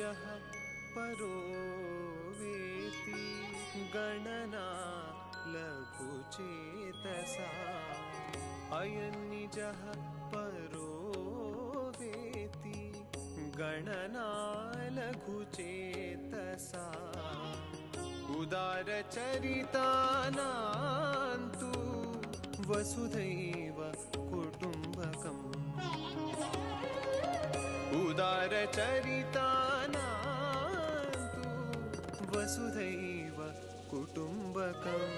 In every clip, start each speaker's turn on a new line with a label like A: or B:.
A: निजः परो वेति गणना लघुचेतसा अयं निजः परो वेति गणना लघुचेतसा उदारचरितानां तु वसुधैव कुटुम्बकम् उदारचरितानां तु वसुधैव कुटुम्बकम्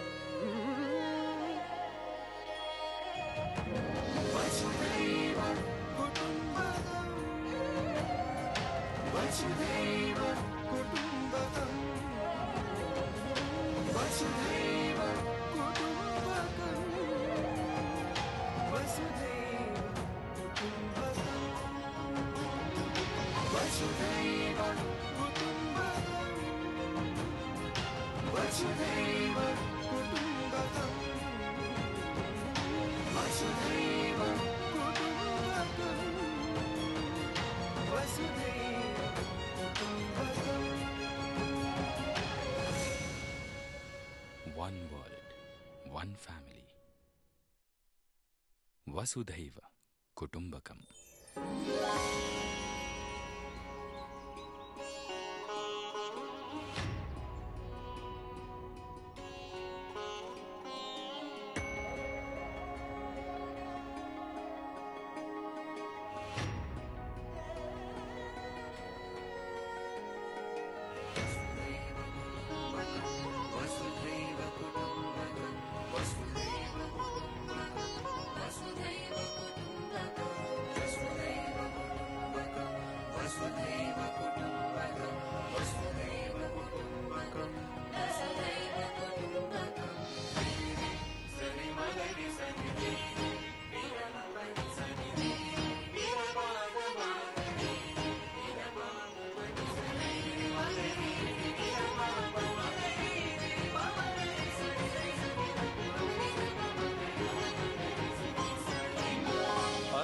A: वसुधैव कुटुम्बकम् वसुधैव कुटुम्बकम् वसुधैव कुटुम्बकम् वसुधैव कुटुम्बकम् वसुधैव कुटुम्बकम् वसुधैव कुटुम्बकम् वसुधैव कुटुम्बकम् वसुधैव कुटुम्बकम्
B: One world, one family. Vasudhaiva Kutumbakam.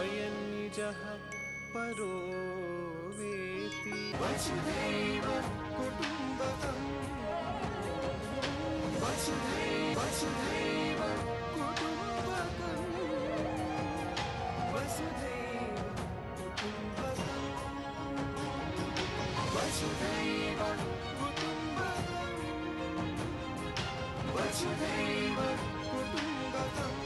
A: अयं निजः परो वेति वसुधैव कुटुम्बकम् वसुधैव कुटुम्बकम् वसुधैव कुटुम्बकम् वसुधैव कुटुम्बकम् वसुधैव कुटुम्बकम्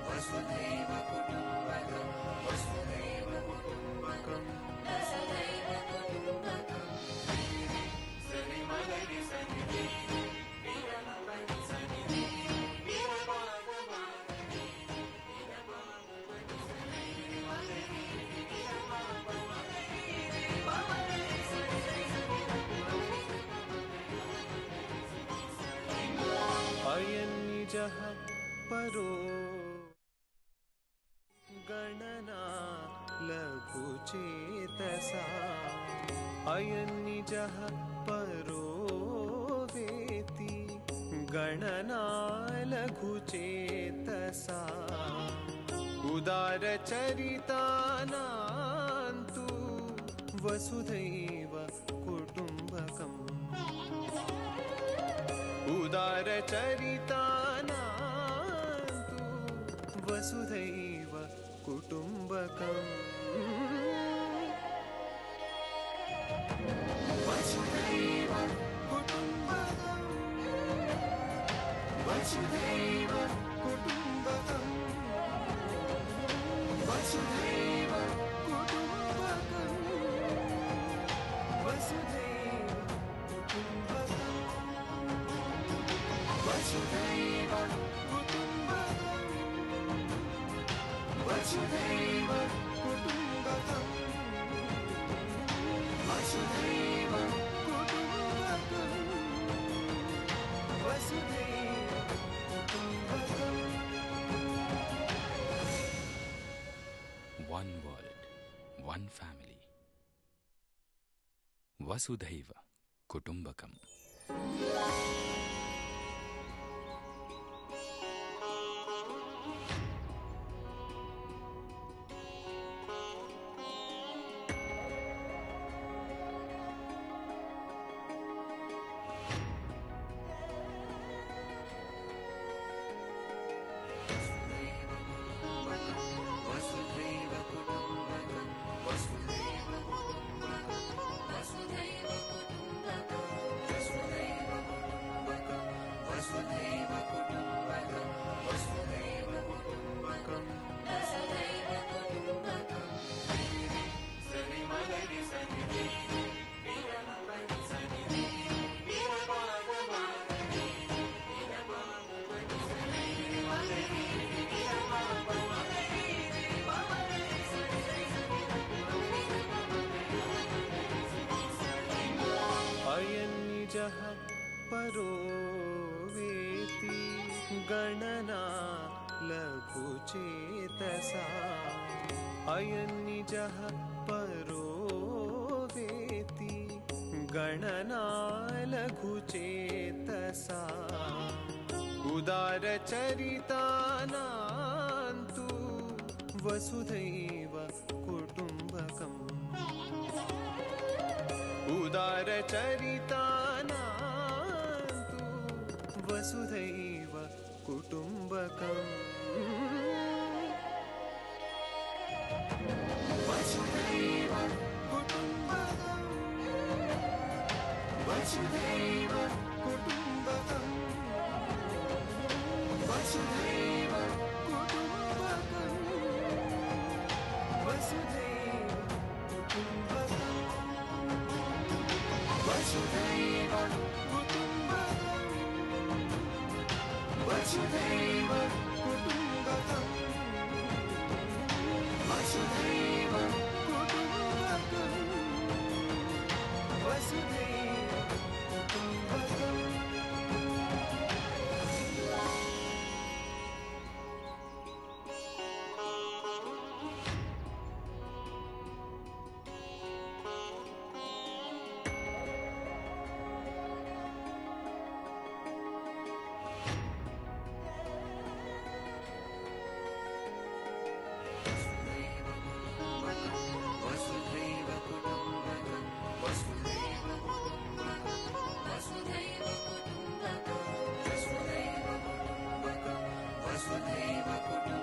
A: वसुधैव कुटुम्बकम् वसुधैव कुटुम्बकम् अयं निजः परो गणना लघुचेतसा अयं निजः परो वेति गणना लघुचेतसा उदारचरितानां तु वसुधैव कुटुम्बकम् उदारचरितानां तु वसुधैव कुटुम्बकम् वसुधैव कुटुम्बकम् वसुधैव कुटुम्बकम् वसुधैव कुटुम्बकम् वसुधैव कुटुम्बकम्
B: वसुधैव कुटुम्बकम्.
A: अयन्निजः परो वेति गणना लघुचेतसा. अयन्निजः परो वेति गणना लघुचेतसा. उदारचरितानां तु वसुधैव कुटुम्बकम्. उदारचरितानां तु वसुधैव कुटुम्बकम्. वसुधैव कुटुम्बकम्. वसुधैव कुटुम्बकम्. वसुधैव कुटुम्बकम्. वसुधैव कुटुम्बकम्. वसुधैव कुटुम्बकम्. वसुधैव कुटुम्बकम्. वसुधैव कुटुम्बकम्.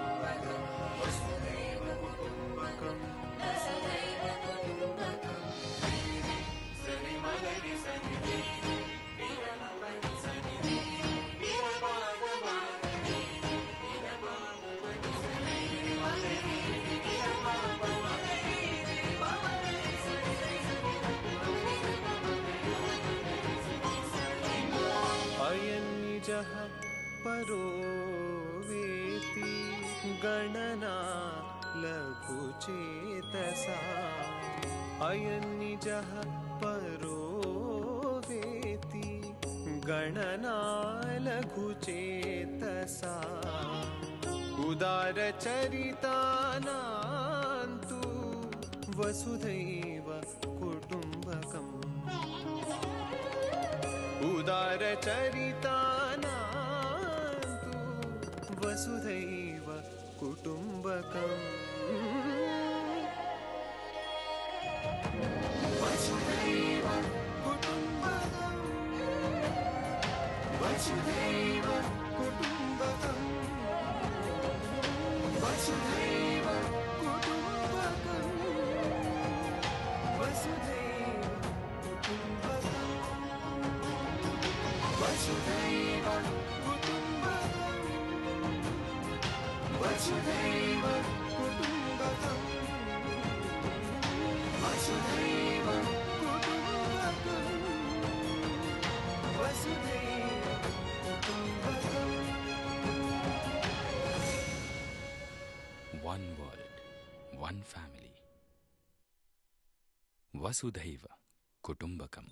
A: वसुधैव कुटुम्बकम्. अयन्निजः परो वेति गणना लघुचेतसा. अयन्निजः परो वेति गणना लघुचेतसा. उदारचरितानां तु वसुधैव कुटुम्बकम्. उदारचरितानां तु वसुधैव कुटुम्बकम्. वसुधैव कुटुम्बकम्. वसुधैव कुटुम्बकम्. वसुधैव कुटुम्बकम्. वसुधैव कुटुम्बकम्. वसुधैव कुटुम्बकम्. वसुधैव कुटुम्बकम्. वसुधैव कुटुम्बकम्. वसुधैव कुटुम्बकम्.
B: One world, one family. Vasudhaiva Kutumbakam.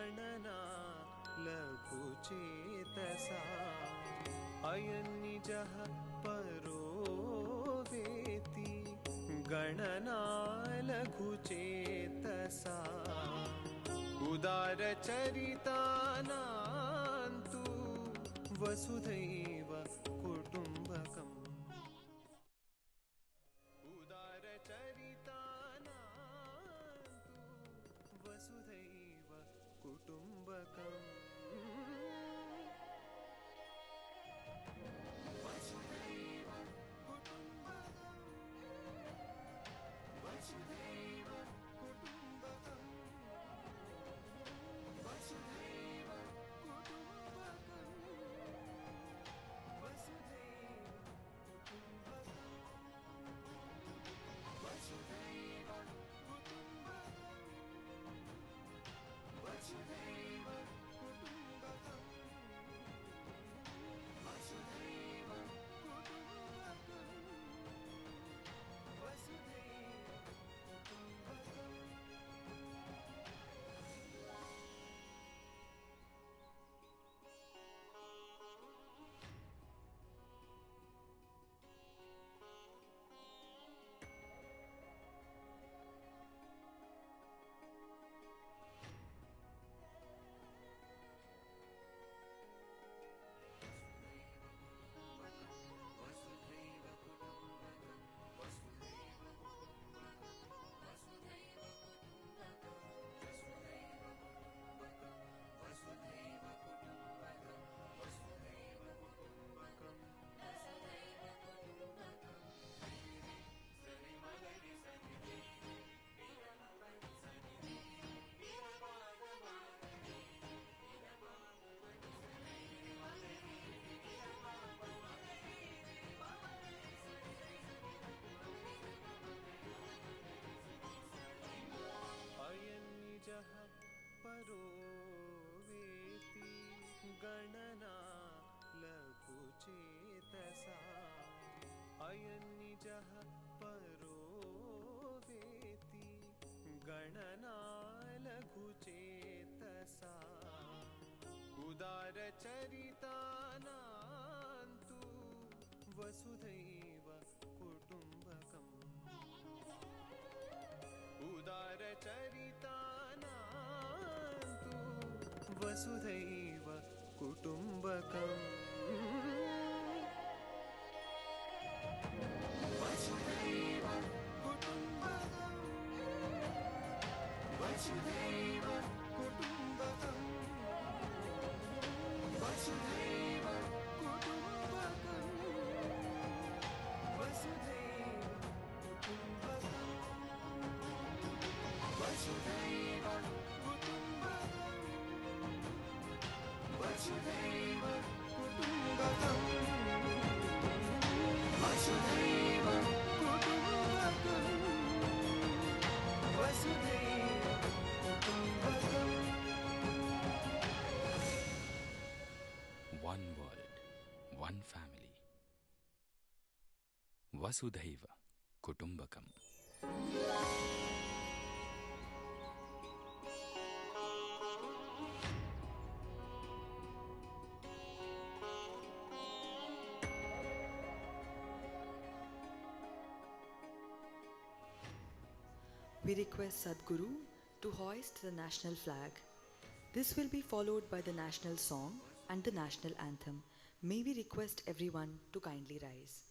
A: गणना लघुचेतसा अयन्निजः परो वेति गणना लघुचेतसा उदारचरितानान्तु वसुधैव कुटुम्बकम् उदारचरितानान्तु वसुधैव कुटुम्बकम् वसुधैव कुटुम्बकम् वसुधैव कुटुम्बकम् वसुधैव कुटुम्बकम् वसुधैव कुटुम्बकम् वसुधैव कुटुम्बकम् वसुधैव कुटुम्बकम् वसुधैव कुटुम्बकम् वसुधैव कुटुम्बकम् अयन्निजः परो वेति गणना लघुचेतसा अयन्निजः परो वेति गणना लघुचेतसा उदारचरितानान्तु वसुधैव कुटुम्बकम् उदारचरितानान्तु वसुधैव कुटुम्बकम् वसुधैव कुटुम्बकम् वसुधैव कुटुम्बकम् वसुधैव कुटुम्बकम् वसुधैव कुटुम्बकम् वसुधैव कुटुम्बकम् वसुधैव कुटुम्बकम् वसुधैव कुटुम्बकम् वसुधैव कुटुम्बकम्
B: One world, one family. Vasudhaiva Kutumbakam.
C: We request Sadhguru to hoist the national flag. This will be followed by the national song and the national anthem. May we request everyone to kindly rise.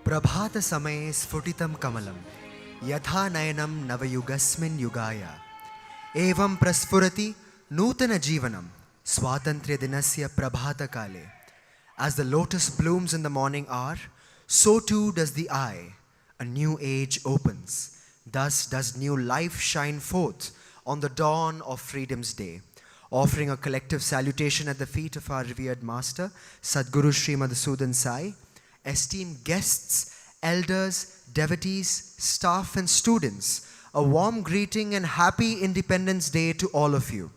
D: प्रभातसमये स्फुटितं कमलं यथा नयनं नवयुगस्मिन् युगाय एवं प्रस्फुरति नूतनजीवनं स्वातन्त्र्यदिनस्य प्रभातकाले. As the lotus blooms in the morning hour, so too does the eye. A new age opens. Thus does new life shine forth on the dawn of Freedom's Day. Offering a collective salutation at the feet of our revered Master, Sadhguru Sri Madhusudan Sai, esteemed guests, elders, devotees, staff and students, a warm greeting and happy Independence Day to all of you.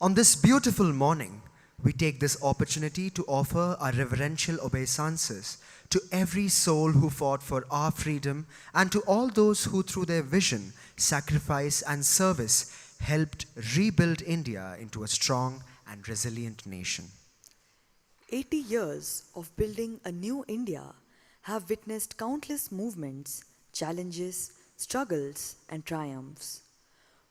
D: On this beautiful morning, we take this opportunity to offer our reverential obeisances to every soul who fought for our freedom and to all those who through their vision, sacrifice and service helped rebuild India into a strong and resilient nation.
C: 80 years of building a new India have witnessed countless movements, challenges, struggles and triumphs.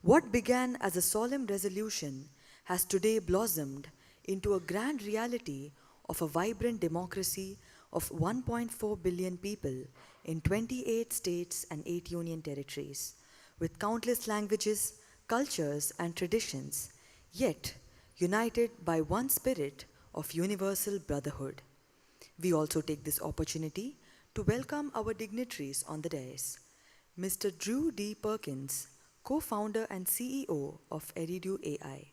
C: What began as a solemn resolution has today blossomed into a grand reality of a vibrant democracy of 1.4 billion people in 28 states and 8 union territories, with countless languages, cultures and traditions, yet united by one spirit of universal brotherhood. We also take this opportunity to welcome our dignitaries on the dais. Mr. Drew D. Perkins, co-founder and CEO of Eridu AI.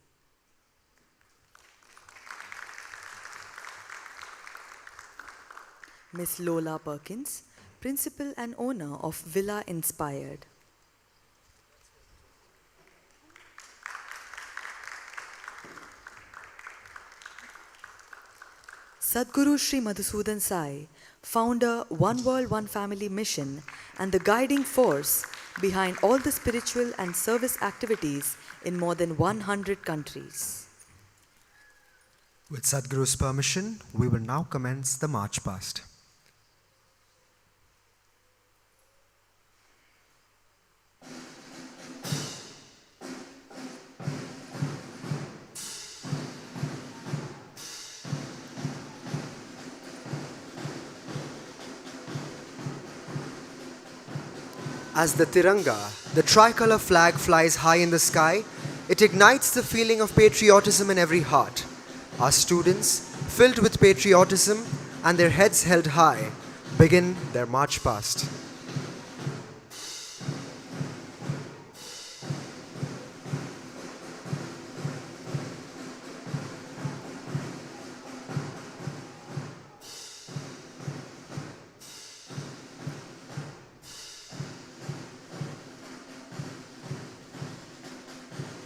C: Ms. Lola Perkins, principal and owner of Villa Inspired. Sadhguru Sri Madhusudan Sai, founder One World, One Family mission and the guiding force behind all the spiritual and service activities in more than 100 countries.
D: With Sadhguru's permission, we will now commence the march past. As the Tiranga, the tricolour flag, flies high in the sky, it ignites the feeling of patriotism in every heart. Our students, filled with patriotism and their heads held high, begin their march past.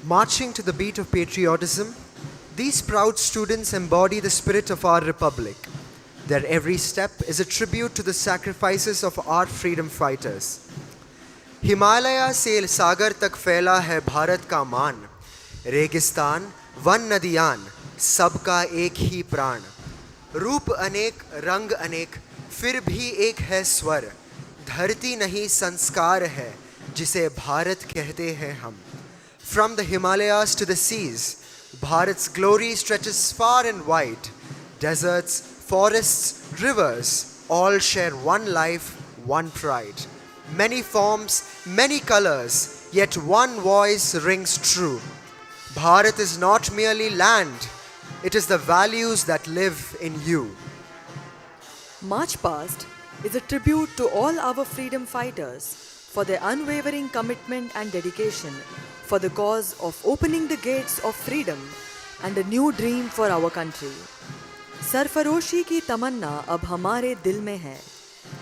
D: Marching to the beat of patriotism, these proud students embody the spirit of our republic. Their every step is a tribute to the sacrifices of our freedom fighters. Himalaya से सागर तक फैला है भारत का मान, रेगिस्तान one नदियान सबका एक ही प्राण, रूप अनेक रंग अनेक फिर भी एक है स्वर, धरती नहीं संस्कार है जिसे भारत कहते हैं हम. From the Himalayas to the seas, Bharat's glory stretches far and wide. Deserts, forests, rivers, all share one life, one pride. Many forms, many colors, yet one voice rings true. Bharat is not merely land, it is the values that live in you.
C: March Past is a tribute to all our freedom fighters for their unwavering commitment and dedication for the cause of opening the gates of freedom and a new dream for our country. सरफरोशी की तमन्ना अब हमारे दिल में है,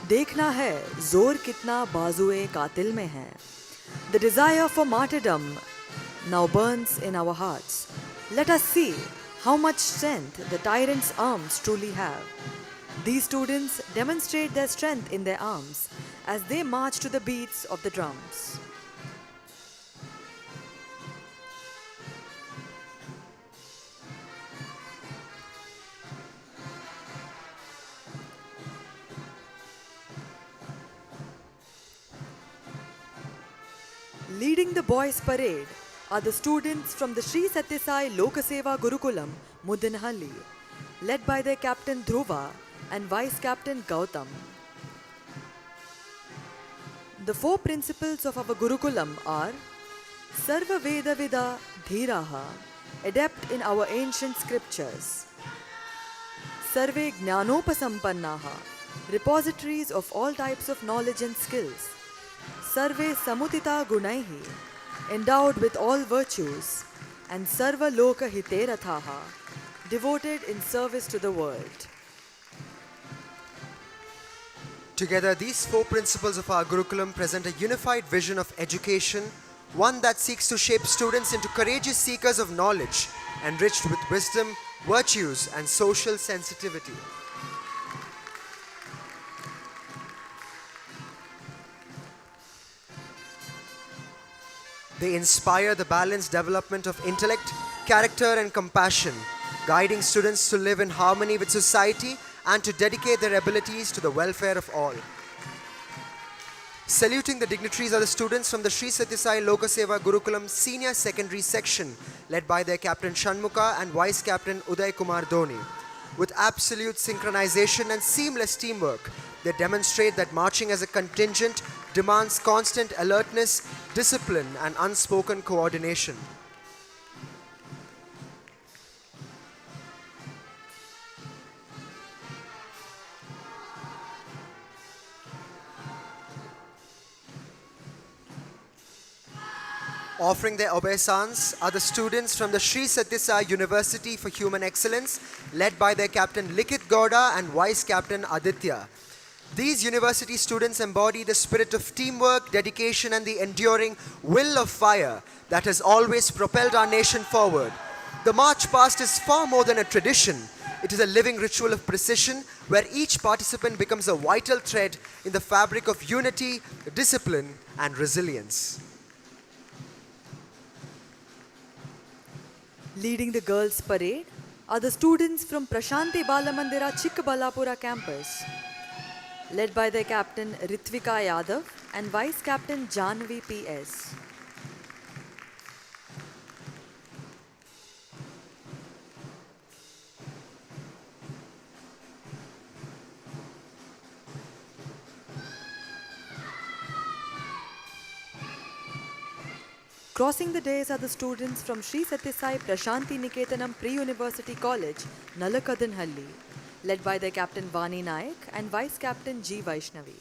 C: देखना है जोर कितना बाजुए कातिल में है. The desire for martyrdom now burns in our hearts. Let us see how much strength the tyrant's arms truly have. These students demonstrate their strength in their arms as they march to the beats of the drums. Leading the boys' parade are the students from the Sri Sathya Sai Lokaseva Gurukulam, Muddenahalli, led by their captain Dhruva and vice captain Gautam. The four principles of our Gurukulam are Sarva Veda Vida Dhiraha, adept in our ancient scriptures. Sarve Jnanopasampannaha, repositories of all types of knowledge and skills. Sarve Samutita Gunaihi, endowed with all virtues. And Sarva Loka Hiterathaha, devoted in service to the world.
D: Together, these four principles of our Gurukulam present a unified vision of education, one that seeks to shape students into courageous seekers of knowledge, enriched with wisdom, virtues, and social sensitivity. They inspire the balanced development of intellect, character, and compassion, guiding students to live in harmony with society and to dedicate their abilities to the welfare of all. Saluting the dignitaries are the students from the Sri Sathya Sai Lokaseva Gurukulam Senior Secondary Section, led by their Captain Shanmukha and Vice Captain Uday Kumar Dhoni. With absolute synchronization and seamless teamwork, they demonstrate that marching as a contingent demands constant alertness, discipline, and unspoken coordination. Offering their obeisance are the students from the Sri Sathya Sai University for Human Excellence, led by their Captain Likit Gowda and Vice Captain Aditya. These university students embody the spirit of teamwork, dedication, and the enduring will of fire that has always propelled our nation forward. The march past is far more than a tradition. It is a living ritual of precision where each participant becomes a vital thread in the fabric of unity, discipline, and resilience.
C: Leading the girls' parade are the students from Prashanti Balamandira Chikkabalapura campus, led by their captain Ritvika Yadav and vice captain Janvi PS. Crossing the dais are the students from Sri Sathya Sai Prashanti Niketanam Pre-University College, Muddenahalli, led by their captain Vani Naik and vice captain G. Vaishnavi.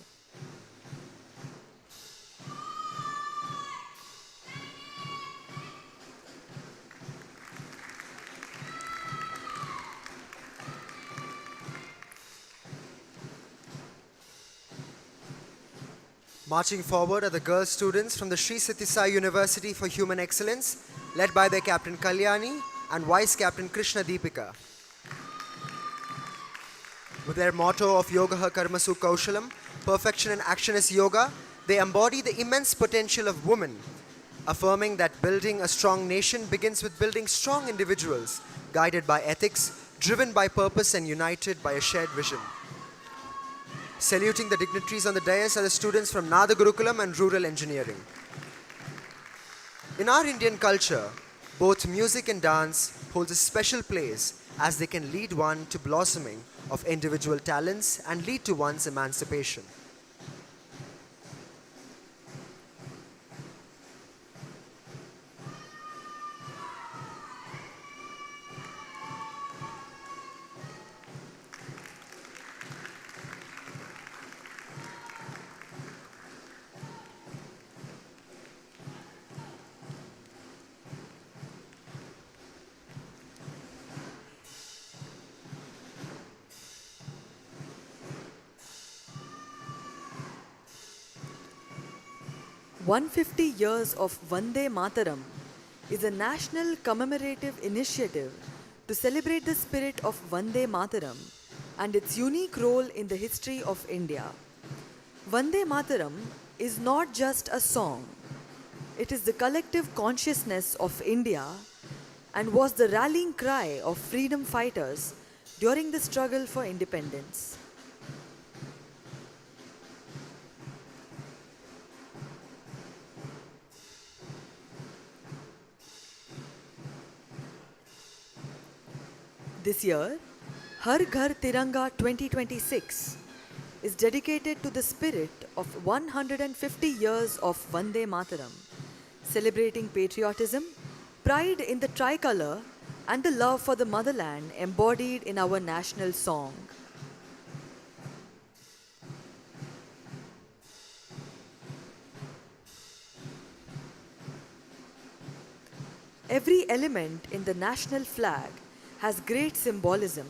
D: Marching forward are the girl students from the Sri Sathya Sai University for Human Excellence, led by their captain Kalyani and vice captain Krishna Deepika. With their motto of Yogaha Karmasu Kaushalam, perfection in action is yoga, they embody the immense potential of women, affirming that building a strong nation begins with building strong individuals, guided by ethics, driven by purpose, and united by a shared vision. Saluting the dignitaries on the dais are the students from Nada Gurukulam and Rural Engineering. In our Indian culture, both music and dance holds a special place as they can lead one to blossoming of individual talents and lead to one's emancipation.
C: "150 Years of Vande Mataram" is a national commemorative initiative to celebrate the spirit of Vande Mataram and its unique role in the history of India. Vande Mataram is not just a song, it is the collective consciousness of India and was the rallying cry of freedom fighters during the struggle for independence. This year, Har Ghar Tiranga 2026 is dedicated to the spirit of 150 years of Vande Mataram, celebrating patriotism, pride in the tricolour, and the love for the motherland embodied in our national song. Every element in the national flag has great symbolism.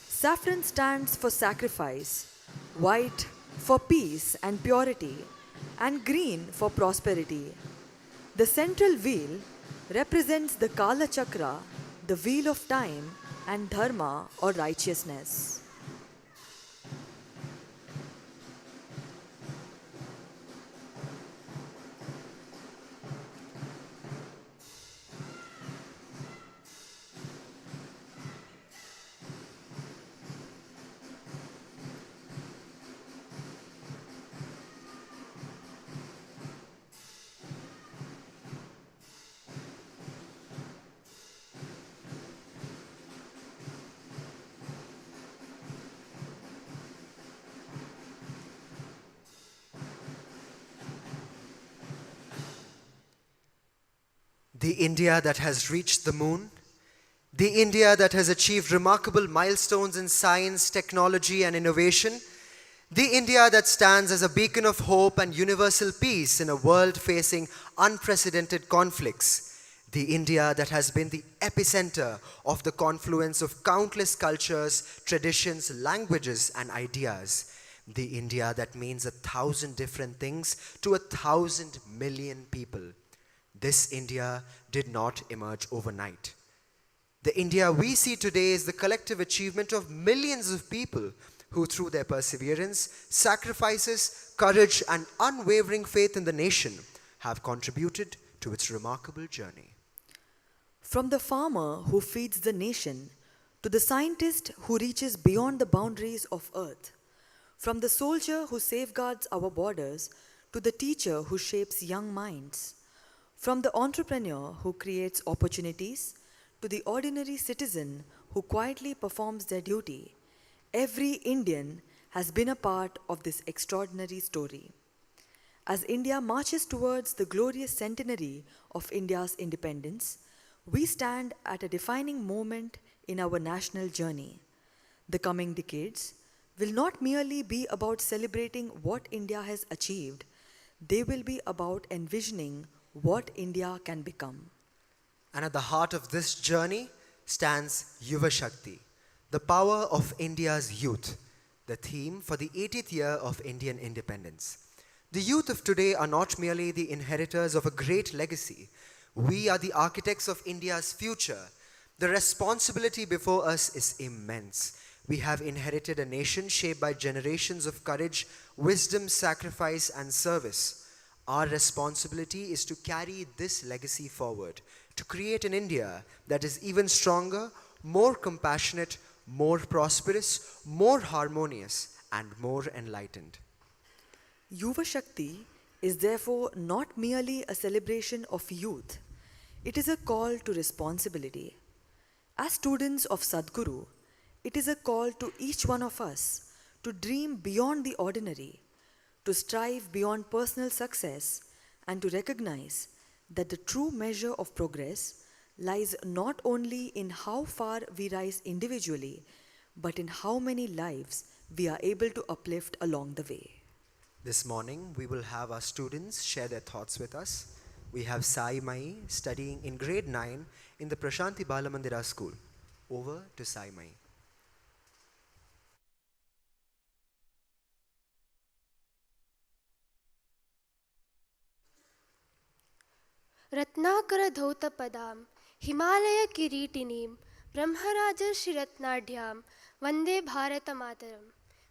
C: Saffron stands for sacrifice, white for peace and purity, and green for prosperity. The central wheel represents the Kala Chakra, the wheel of time, and dharma or righteousness.
D: The India that has reached the moon, the India that has achieved remarkable milestones in science, technology, and innovation, the India that stands as a beacon of hope and universal peace in a world facing unprecedented conflicts, the India that has been the epicenter of the confluence of countless cultures, traditions, languages, and ideas, the India that means 1,000 different things to 1,000 million people. This India did not emerge overnight. The India we see today is the collective achievement of millions of people who, through their perseverance, sacrifices, courage, and unwavering faith in the nation, have contributed to its remarkable journey.
C: From the farmer who feeds the nation to the scientist who reaches beyond the boundaries of earth, from the soldier who safeguards our borders to the teacher who shapes young minds, from the entrepreneur who creates opportunities to the ordinary citizen who quietly performs their duty, every Indian has been a part of this extraordinary story. As India marches towards the glorious centenary of India's independence, we stand at a defining moment in our national journey. The coming decades will not merely be about celebrating what India has achieved, they will be about envisioning what India can become.
D: And at the heart of this journey stands Yuva Shakti, the power of India's youth, the theme for the 80th year of Indian independence. The youth of today are not merely the inheritors of a great legacy. We are the architects of India's future. The responsibility before us is immense. We have inherited a nation shaped by generations of courage, wisdom, sacrifice, and service. Our responsibility is to carry this legacy forward, to create an India that is even stronger, more compassionate, more prosperous, more harmonious, and more enlightened.
C: Yuva Shakti is therefore not merely a celebration of youth, it is a call to responsibility. As students of Sadhguru, it is a call to each one of us to dream beyond the ordinary, to strive beyond personal success, and to recognize that the true measure of progress lies not only in how far we rise individually, but in how many lives we are able to uplift along the way.
D: This morning, we will have our students share their thoughts with us. We have Sai Mai studying in grade 9 in the Prashanti Balamandira school. Over to Sai Mai.
E: रत्नाकरधौतपदां हिमालयकिरीटिनीं ब्रह्मराजर्षिरत्नाढ्यां वन्दे भारतमातरम्.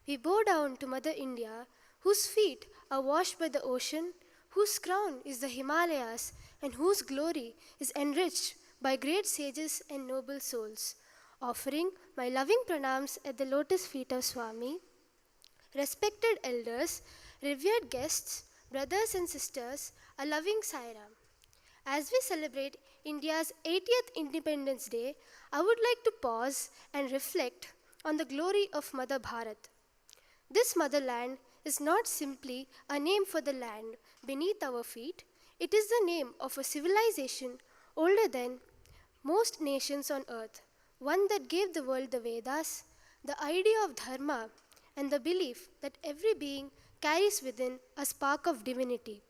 E: We bow down to Mother India, whose feet are washed by the ocean, whose crown is the Himalayas, and whose glory is enriched by great sages and noble souls. Offering my loving pranams at the lotus feet of Swami, respected elders, revered guests, brothers and sisters, a loving Sairam. As we celebrate India's 80th Independence Day, I would like to pause and reflect on the glory of Mother Bharat. This motherland is not simply a name for the land beneath our feet, it is the name of a civilization older than most nations on earth, one that gave the world the Vedas, the idea of dharma, and the belief that every being carries within a spark of divinity.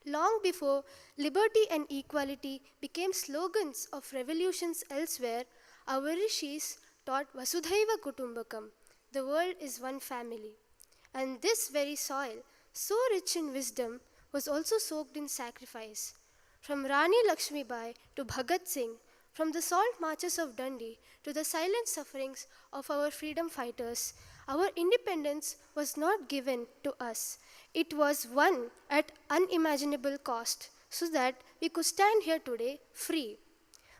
E: Long before liberty and equality became slogans of revolutions elsewhere, our rishis taught Vasudhaiva Kutumbakam, the world is one family. And this very soil, so rich in wisdom, was also soaked in sacrifice. From Rani Lakshmibai to Bhagat Singh, from the salt marches of Dandi to the silent sufferings of our freedom fighters, our independence was not given to us. It was won at unimaginable cost so that we could stand here today free.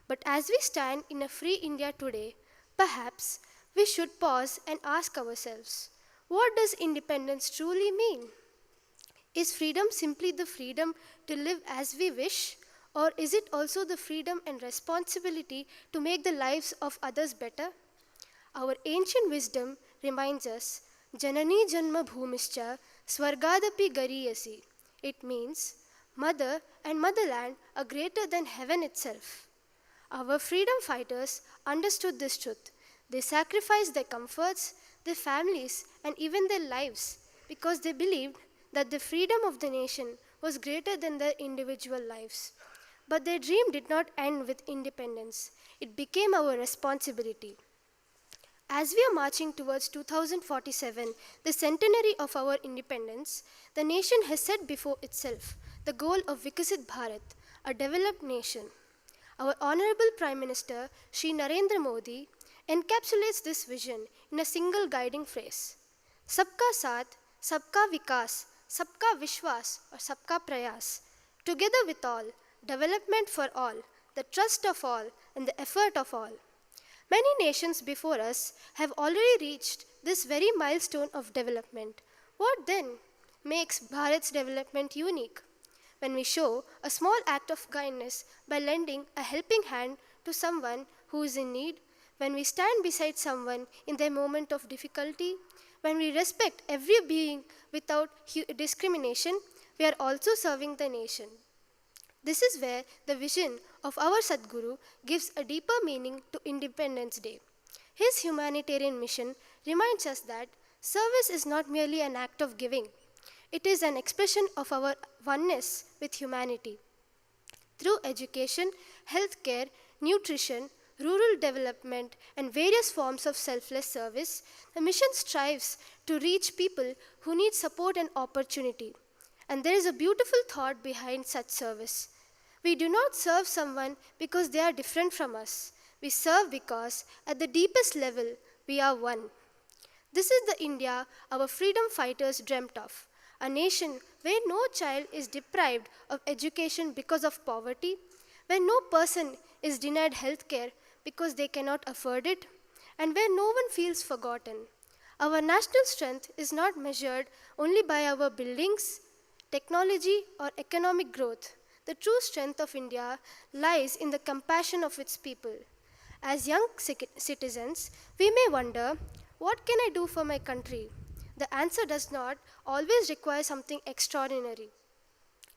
E: But as we stand in a free India today, perhaps we should pause and ask ourselves, what does independence truly mean? Is freedom simply the freedom to live as we wish? Or is it also the freedom and responsibility to make the lives of others better? Our ancient wisdom reminds us, Janani Janma Bhumischa Swargadapi Gariyasi. It means, mother and motherland are greater than heaven itself. Our freedom fighters understood this truth. They sacrificed their comforts, their families, and even their lives because they believed that the freedom of the nation was greater than their individual lives. But their dream did not end with independence. It became our responsibility. As we are marching towards 2047, the centenary of our independence, the nation has set before itself the goal of Vikasit Bharat, a developed nation. Our Honorable Prime Minister, Shri Narendra Modi, encapsulates this vision in a single guiding phrase. Sabka Saath, Sabka Vikas, Sabka Vishwas or Sabka Prayas. Together with all, development for all, the trust of all and the effort of all. Many nations before us have already reached this very milestone of development. What then makes Bharat's development unique? When we show a small act of kindness by lending a helping hand to someone who is in need, when we stand beside someone in their moment of difficulty, when we respect every being without discrimination, we are also serving the nation. This is where the vision of our Sadguru gives a deeper meaning to Independence Day. His humanitarian mission reminds us that service is not merely an act of giving. It is an expression of our oneness with humanity. Through education, healthcare, nutrition, rural development, and various forms of selfless service, the mission strives to reach people who need support and opportunity. And there is a beautiful thought behind such service. We do not serve someone because they are different from us. We serve because, at the deepest level, we are one. This is the India our freedom fighters dreamt of, a nation where no child is deprived of education because of poverty, where no person is denied health care because they cannot afford it, and where no one feels forgotten. Our national strength is not measured only by our buildings, technology, or economic growth. The true strength of India lies in the compassion of its people. As young citizens, we may wonder, what can I do for my country? The answer does not always require something extraordinary.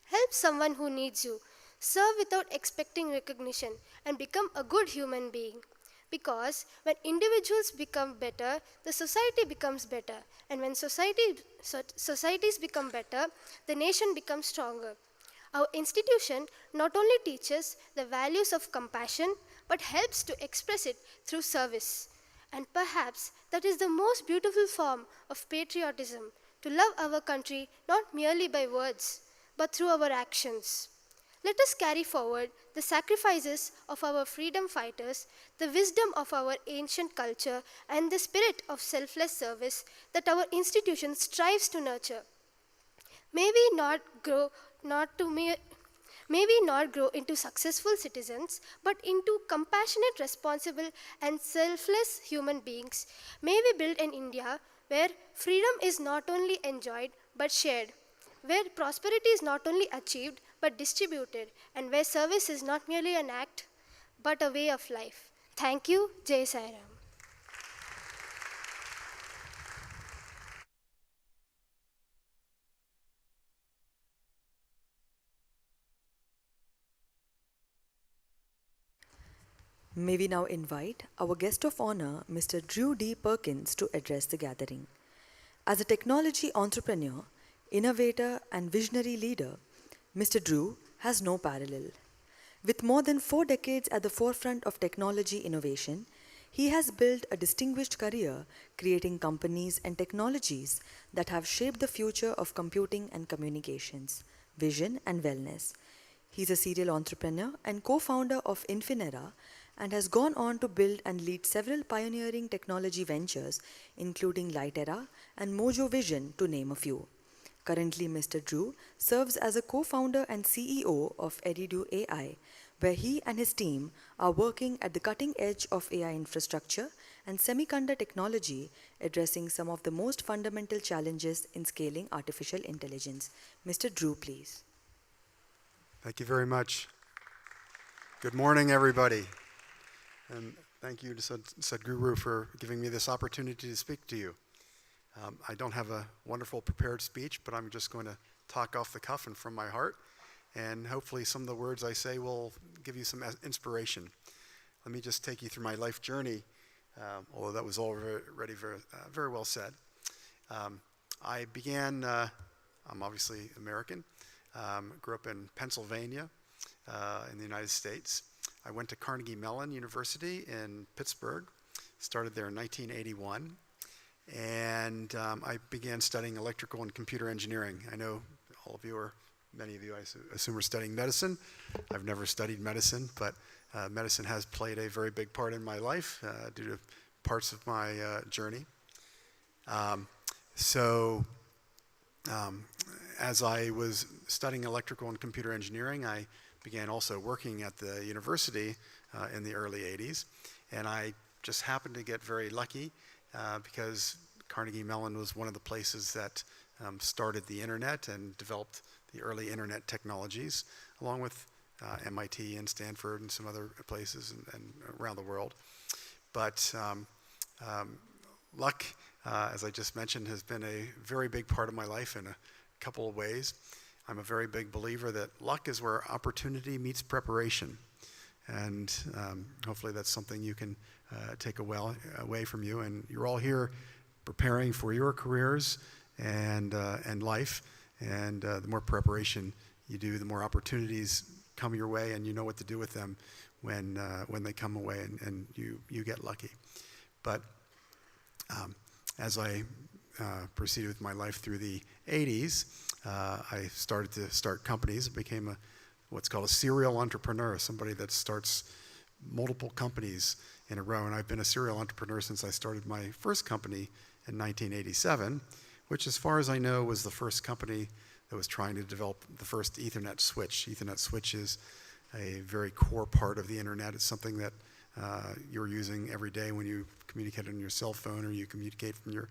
E: Help someone who needs you. Serve without expecting recognition and become a good human being. Because when individuals become better, the society becomes better. And when societies become better, the nation becomes stronger. Our institution not only teaches the values of compassion, but helps to express it through service. And perhaps that is the most beautiful form of patriotism, to love our country not merely by words, but through our actions. Let us carry forward the sacrifices of our freedom fighters, the wisdom of our ancient culture, and the spirit of selfless service that our institution strives to nurture. May we not grow into successful citizens, but into compassionate, responsible, and selfless human beings. May we build an India where freedom is not only enjoyed but shared, where prosperity is not only achieved but distributed, and where service is not merely an act but a way of life. Thank you. Jai Sai Ram.
C: May we now invite our guest of honor, Mr. Drew D. Perkins, to address the gathering. As a technology entrepreneur, innovator, and visionary leader, Mr. Drew has no parallel. With more than 4 decades at the forefront of technology innovation, he has built a distinguished career creating companies and technologies that have shaped the future of computing and communications, vision, and wellness. He's a serial entrepreneur and co-founder of Infinera and has gone on to build and lead several pioneering technology ventures, including Lightera and Mojo Vision, to name a few. Currently, Mr. Drew serves as a co-founder and CEO of Edidu AI, where he and his team are working at the cutting edge of AI infrastructure and semiconductor technology, addressing some of the most fundamental challenges in scaling artificial intelligence. Mr. Drew, please.
F: Thank you very much. Good morning, everybody. And thank you to Sadhguru for giving me this opportunity to speak to you. I don't have a wonderful prepared speech, but I'm just going to talk off the cuff and from my heart. And hopefully some of the words I say will give you some inspiration. Let me just take you through my life journey, although that was already very well said. I began, I'm obviously American, grew up in Pennsylvania in the United States. I went to Carnegie Mellon University in Pittsburgh, started there in 1981. And I began studying electrical and computer engineering. I know all of you are, many of you I assume are studying medicine. I've never studied medicine, but medicine has played a very big part in my life due to parts of my journey. As I was studying electrical and computer engineering, I began also working at the university in the early 80s. And I just happened to get very lucky because Carnegie Mellon was one of the places that started the internet and developed the early internet technologies, along with MIT and Stanford and some other places and around the world. But luck, as I just mentioned, has been a very big part of my life in a couple of ways. I'm a very big believer that luck is where opportunity meets preparation. And hopefully that's something you can take away from you. And you're all here preparing for your careers and life. And the more preparation you do, the more opportunities come your way, and you know what to do with them when they come away, and you get lucky. But as I proceeded with my life through the 80s, I started to start companies. Became what's called a serial entrepreneur, somebody that starts multiple companies in a row. And I've been a serial entrepreneur since I started my first company in 1987, which, as far as I know, was the first company that was trying to develop the first Ethernet switch. Ethernet switch is a very core part of the internet. It's something that you're using every day when you communicate on your cell phone or you communicate from your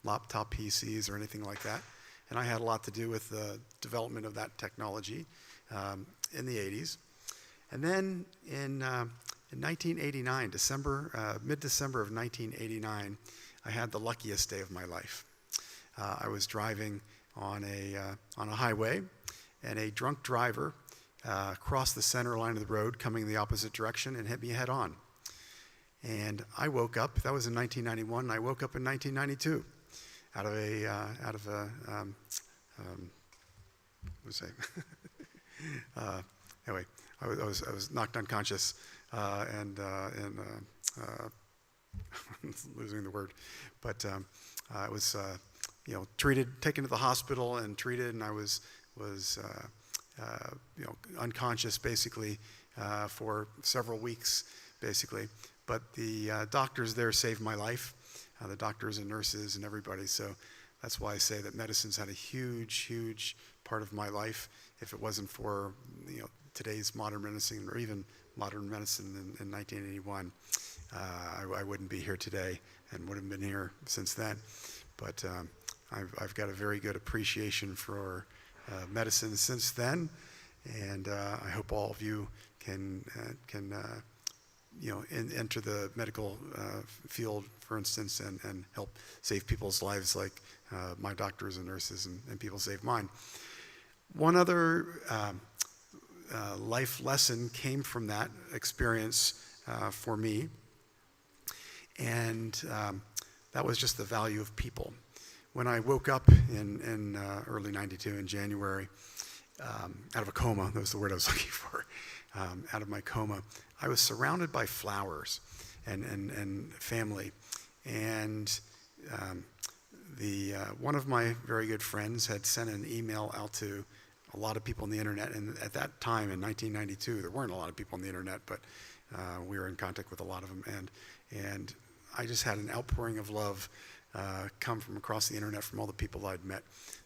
F: laptop PCs or anything like that. And I had a lot to do with the development of that technology in the 80s. And then in 1989, mid-December of 1989, I had the luckiest day of my life. I was driving on a highway, and a drunk driver crossed the center line of the road coming the opposite direction and hit me head on. And I woke up, that was in 1991, and I woke up in 1992 out of a anyway, I was knocked unconscious and losing the word, but I was taken to the hospital and treated, and I was unconscious basically for several weeks basically. But the doctors there saved my life, the doctors and nurses and everybody. So that's why I say that medicine's had a huge part of my life. If it wasn't for today's modern medicine, or even modern medicine in 1981, I wouldn't be here today and would have been here since then. But I've got a very good appreciation for medicine since then, and I hope all of you can enter the medical field, for instance, and help save people's lives like my doctors and nurses and people save mine. One other life lesson came from that experience for me. And that was just the value of people. When I woke up in early 92 in January, out of a coma, that was the word I was looking for, out of my coma, I was surrounded by flowers and family. And one of my very good friends had sent an email out to a lot of people on the internet. And at that time, in 1992, there weren't a lot of people on the internet, but we were in contact with a lot of them. And I just had an outpouring of love come from across the internet from all the people I'd met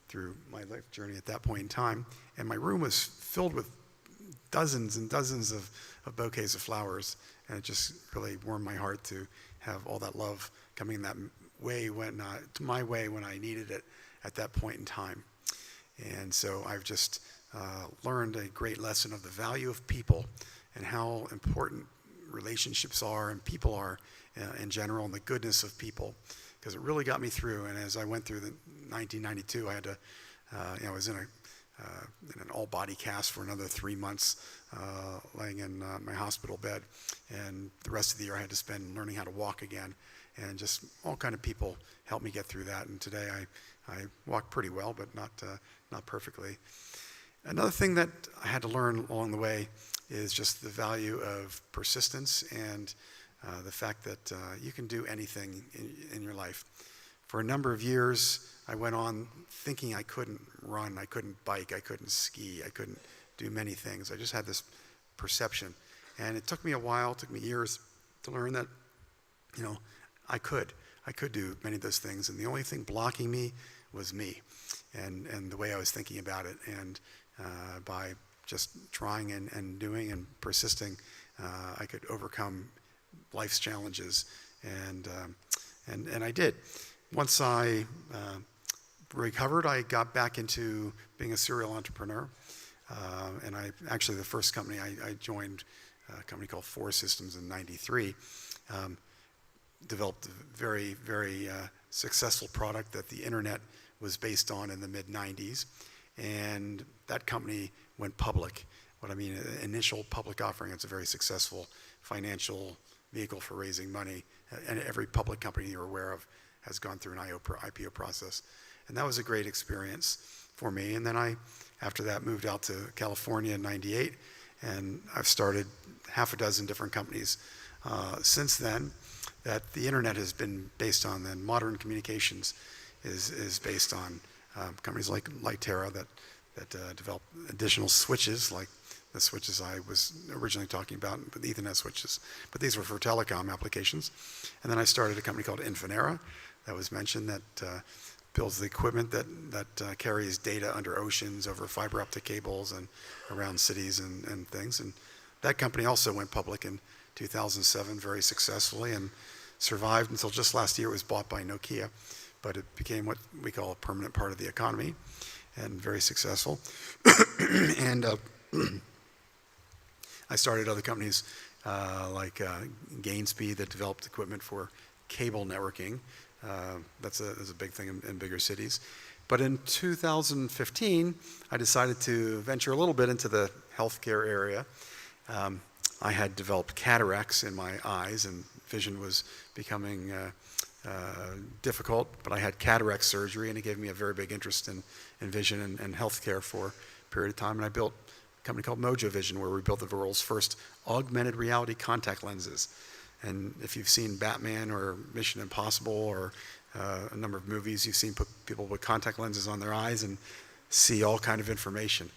F: through my life journey at that point in time. And my room was filled with dozens and dozens of bouquets of flowers. And it just really warmed my heart to have all that love coming that way to my way when I needed it at that point in time. And so I've just learned a great lesson of the value of people and how important relationships are and people are in general, and the goodness of people, because it really got me through. And as I went through the 1992, I had to, I was in an all-body cast for another 3 months, laying in my hospital bed, and the rest of the year I had to spend learning how to walk again, and just all kind of people helped me get through that. And today I walk pretty well, but not perfectly. Another thing that I had to learn along the way is just the value of persistence and the fact that you can do anything in your life. For a number of years, I went on thinking I couldn't run, I couldn't bike, I couldn't ski, I couldn't do many things. I just had this perception. And it took me a while, it took me years to learn that, I could do many of those things. And the only thing blocking me was me and the way I was thinking about it. And by just trying and doing and persisting, I could overcome life's challenges, and I did. Once I recovered, I got back into being a serial entrepreneur, and the first company I joined, a company called 4 Systems in '93, developed a very, very successful product that the internet was based on in the mid-'90s, and that company went public. What I mean, initial public offering, it's a very successful financial vehicle for raising money, and every public company you're aware of has gone through an IPO process. And that was a great experience for me. And then after that, moved out to California in '98, and I've started half a dozen different companies since then that the internet has been based on. Then modern communications is based on companies like Lightera that develop additional switches, like the switches I was originally talking about, the Ethernet switches, but these were for telecom applications. And then I started a company called Infinera that was mentioned that builds the equipment that carries data under oceans, over fiber optic cables, and around cities and things. And that company also went public in 2007 very successfully and survived until just last year. It was bought by Nokia, but it became what we call a permanent part of the economy and very successful. And I started other companies like Gainspeed that developed equipment for cable networking. That's a big thing in bigger cities. But in 2015, I decided to venture a little bit into the healthcare area. I had developed cataracts in my eyes, and vision was becoming difficult, but I had cataract surgery, and it gave me a very big interest in vision and healthcare for a period of time. And I built a company called Mojo Vision, where we built the world's first augmented reality contact lenses. And if you've seen Batman or Mission Impossible or a number of movies, you've seen people with contact lenses on their eyes and see all kind of information.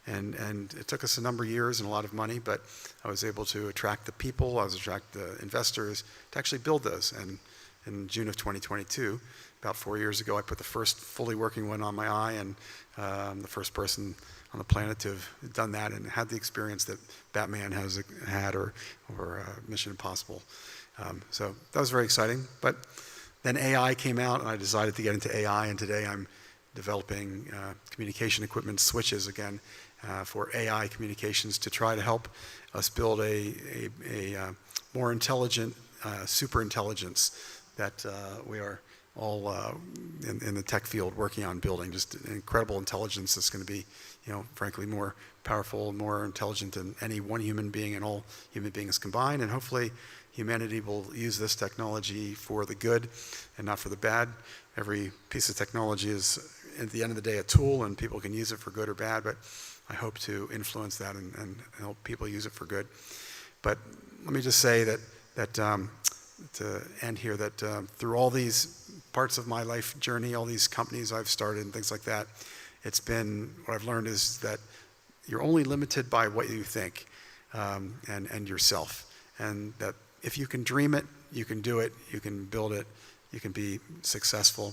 F: And it took us a number of years and a lot of money, but I was able to attract the people, attract the investors to actually build those. And in June of 2022, about 4 years ago, I put the first fully working one on my eye, and I'm the first person on the planet to have done that and had the experience that Batman has had or Mission Impossible. So that was very exciting. But then AI came out, and I decided to get into AI, and today I'm developing communication equipment switches again for AI communications to try to help us build a more intelligent super intelligence that we are in the tech field working on building just an incredible intelligence that's going to be, frankly, more powerful and more intelligent than any one human being and all human beings combined. And hopefully humanity will use this technology for the good and not for the bad. Every piece of technology is, at the end of the day, a tool, and people can use it for good or bad, but I hope to influence that and help people use it for good. But let me just say that to end here, that through all these parts of my life journey, all these companies I've started and things like that, it's been, what I've learned is that you're only limited by what you think and yourself. And that if you can dream it, you can do it, you can build it, you can be successful.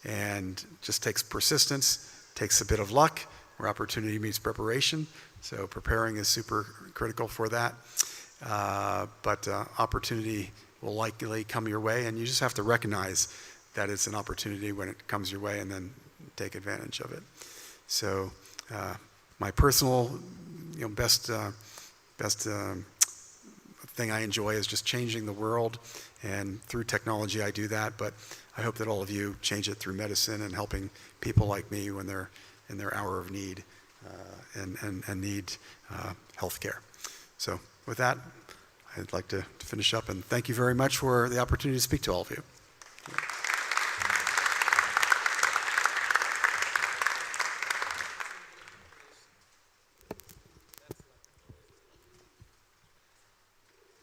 F: And just takes persistence, takes a bit of luck, where opportunity meets preparation. So preparing is super critical for that. But opportunity will likely come your way, and you just have to recognize that it's an opportunity when it comes your way and then take advantage of it. So my personal best thing I enjoy is just changing the world, and through technology I do that, but I hope that all of you change it through medicine and helping people like me when they're in their hour of need and need health care. So with that, I'd like to finish up, and thank you very much for the opportunity to speak to all of you.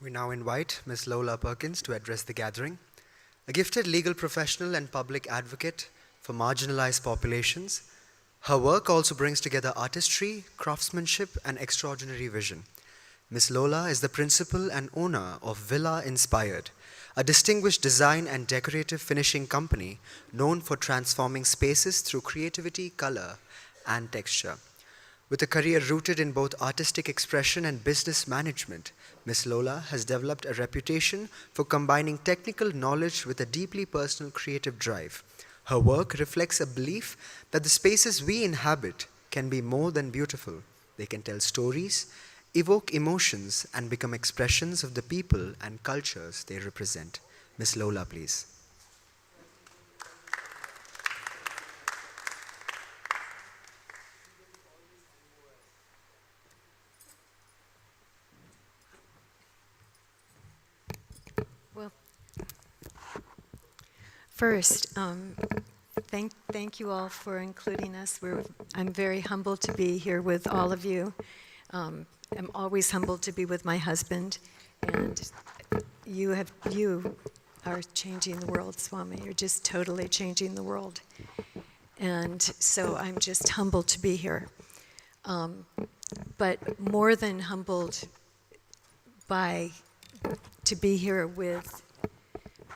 D: We now invite Ms. Lola Perkins to address the gathering. A gifted legal professional and public advocate for marginalized populations, her work also brings together artistry, craftsmanship, and extraordinary vision. Ms. Lola is the principal and owner of Villa Inspired, a distinguished design and decorative finishing company known for transforming spaces through creativity, color, and texture. With a career rooted in both artistic expression and business management, Ms. Lola has developed a reputation for combining technical knowledge with a deeply personal creative drive. Her work reflects a belief that the spaces we inhabit can be more than beautiful. They can tell stories, evoke emotions, and become expressions of the people and cultures they represent. Ms. Lola, please.
G: Well, first, thank you all for including us. I'm very humbled to be here with all of you. I'm always humbled to be with my husband, and you are changing the world, Swami. You're just totally changing the world, and so I'm just humbled to be here. But more than humbled to be here with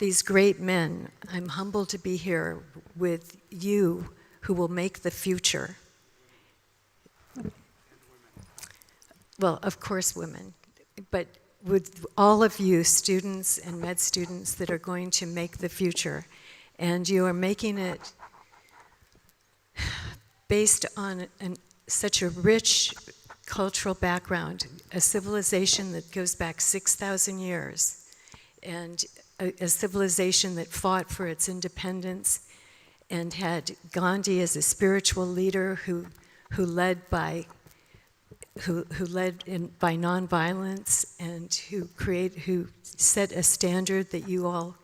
G: these great men, I'm humbled to be here with you who will make the future. Well, of course, women, but with all of you students and med students that are going to make the future, and you are making it based on such a rich cultural background, a civilization that goes back 6,000 years, and a civilization that fought for its independence and had Gandhi as a spiritual leader who led by nonviolence, and who set a standard that you all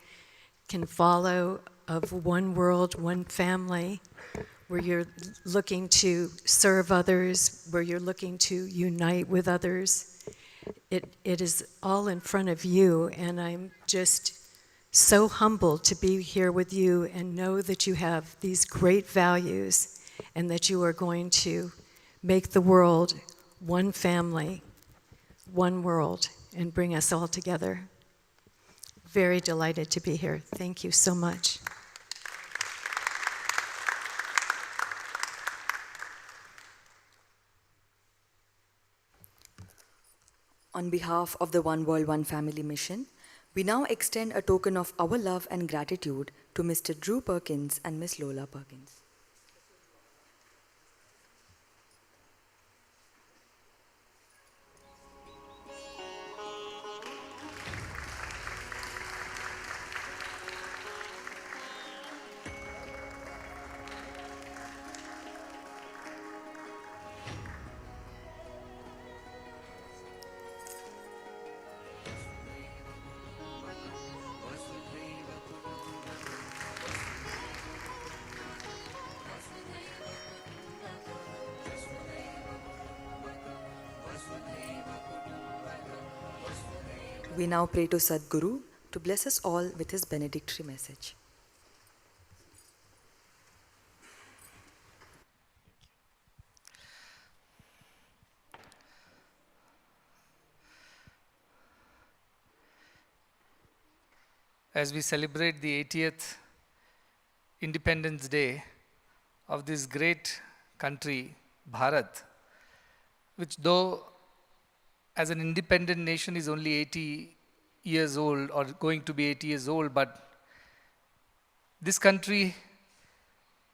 G: can follow of one world, one family, where you're looking to serve others, where you're looking to unite with others. It is all in front of you, and I'm just so humbled to be here with you and know that you have these great values and that you are going to make the world one family, one world, and bring us all together. Very delighted to be here. Thank you so much.
C: On behalf of the One World, One Family mission, we now extend a token of our love and gratitude to Mr. Drew Perkins and Ms. Lola Perkins. We now pray to Sadhguru to bless us all with his benedictory message.
H: As we celebrate the 80th Independence Day of this great country, Bharat, which though as an independent nation is only 80 years old or going to be 80 years old, but this country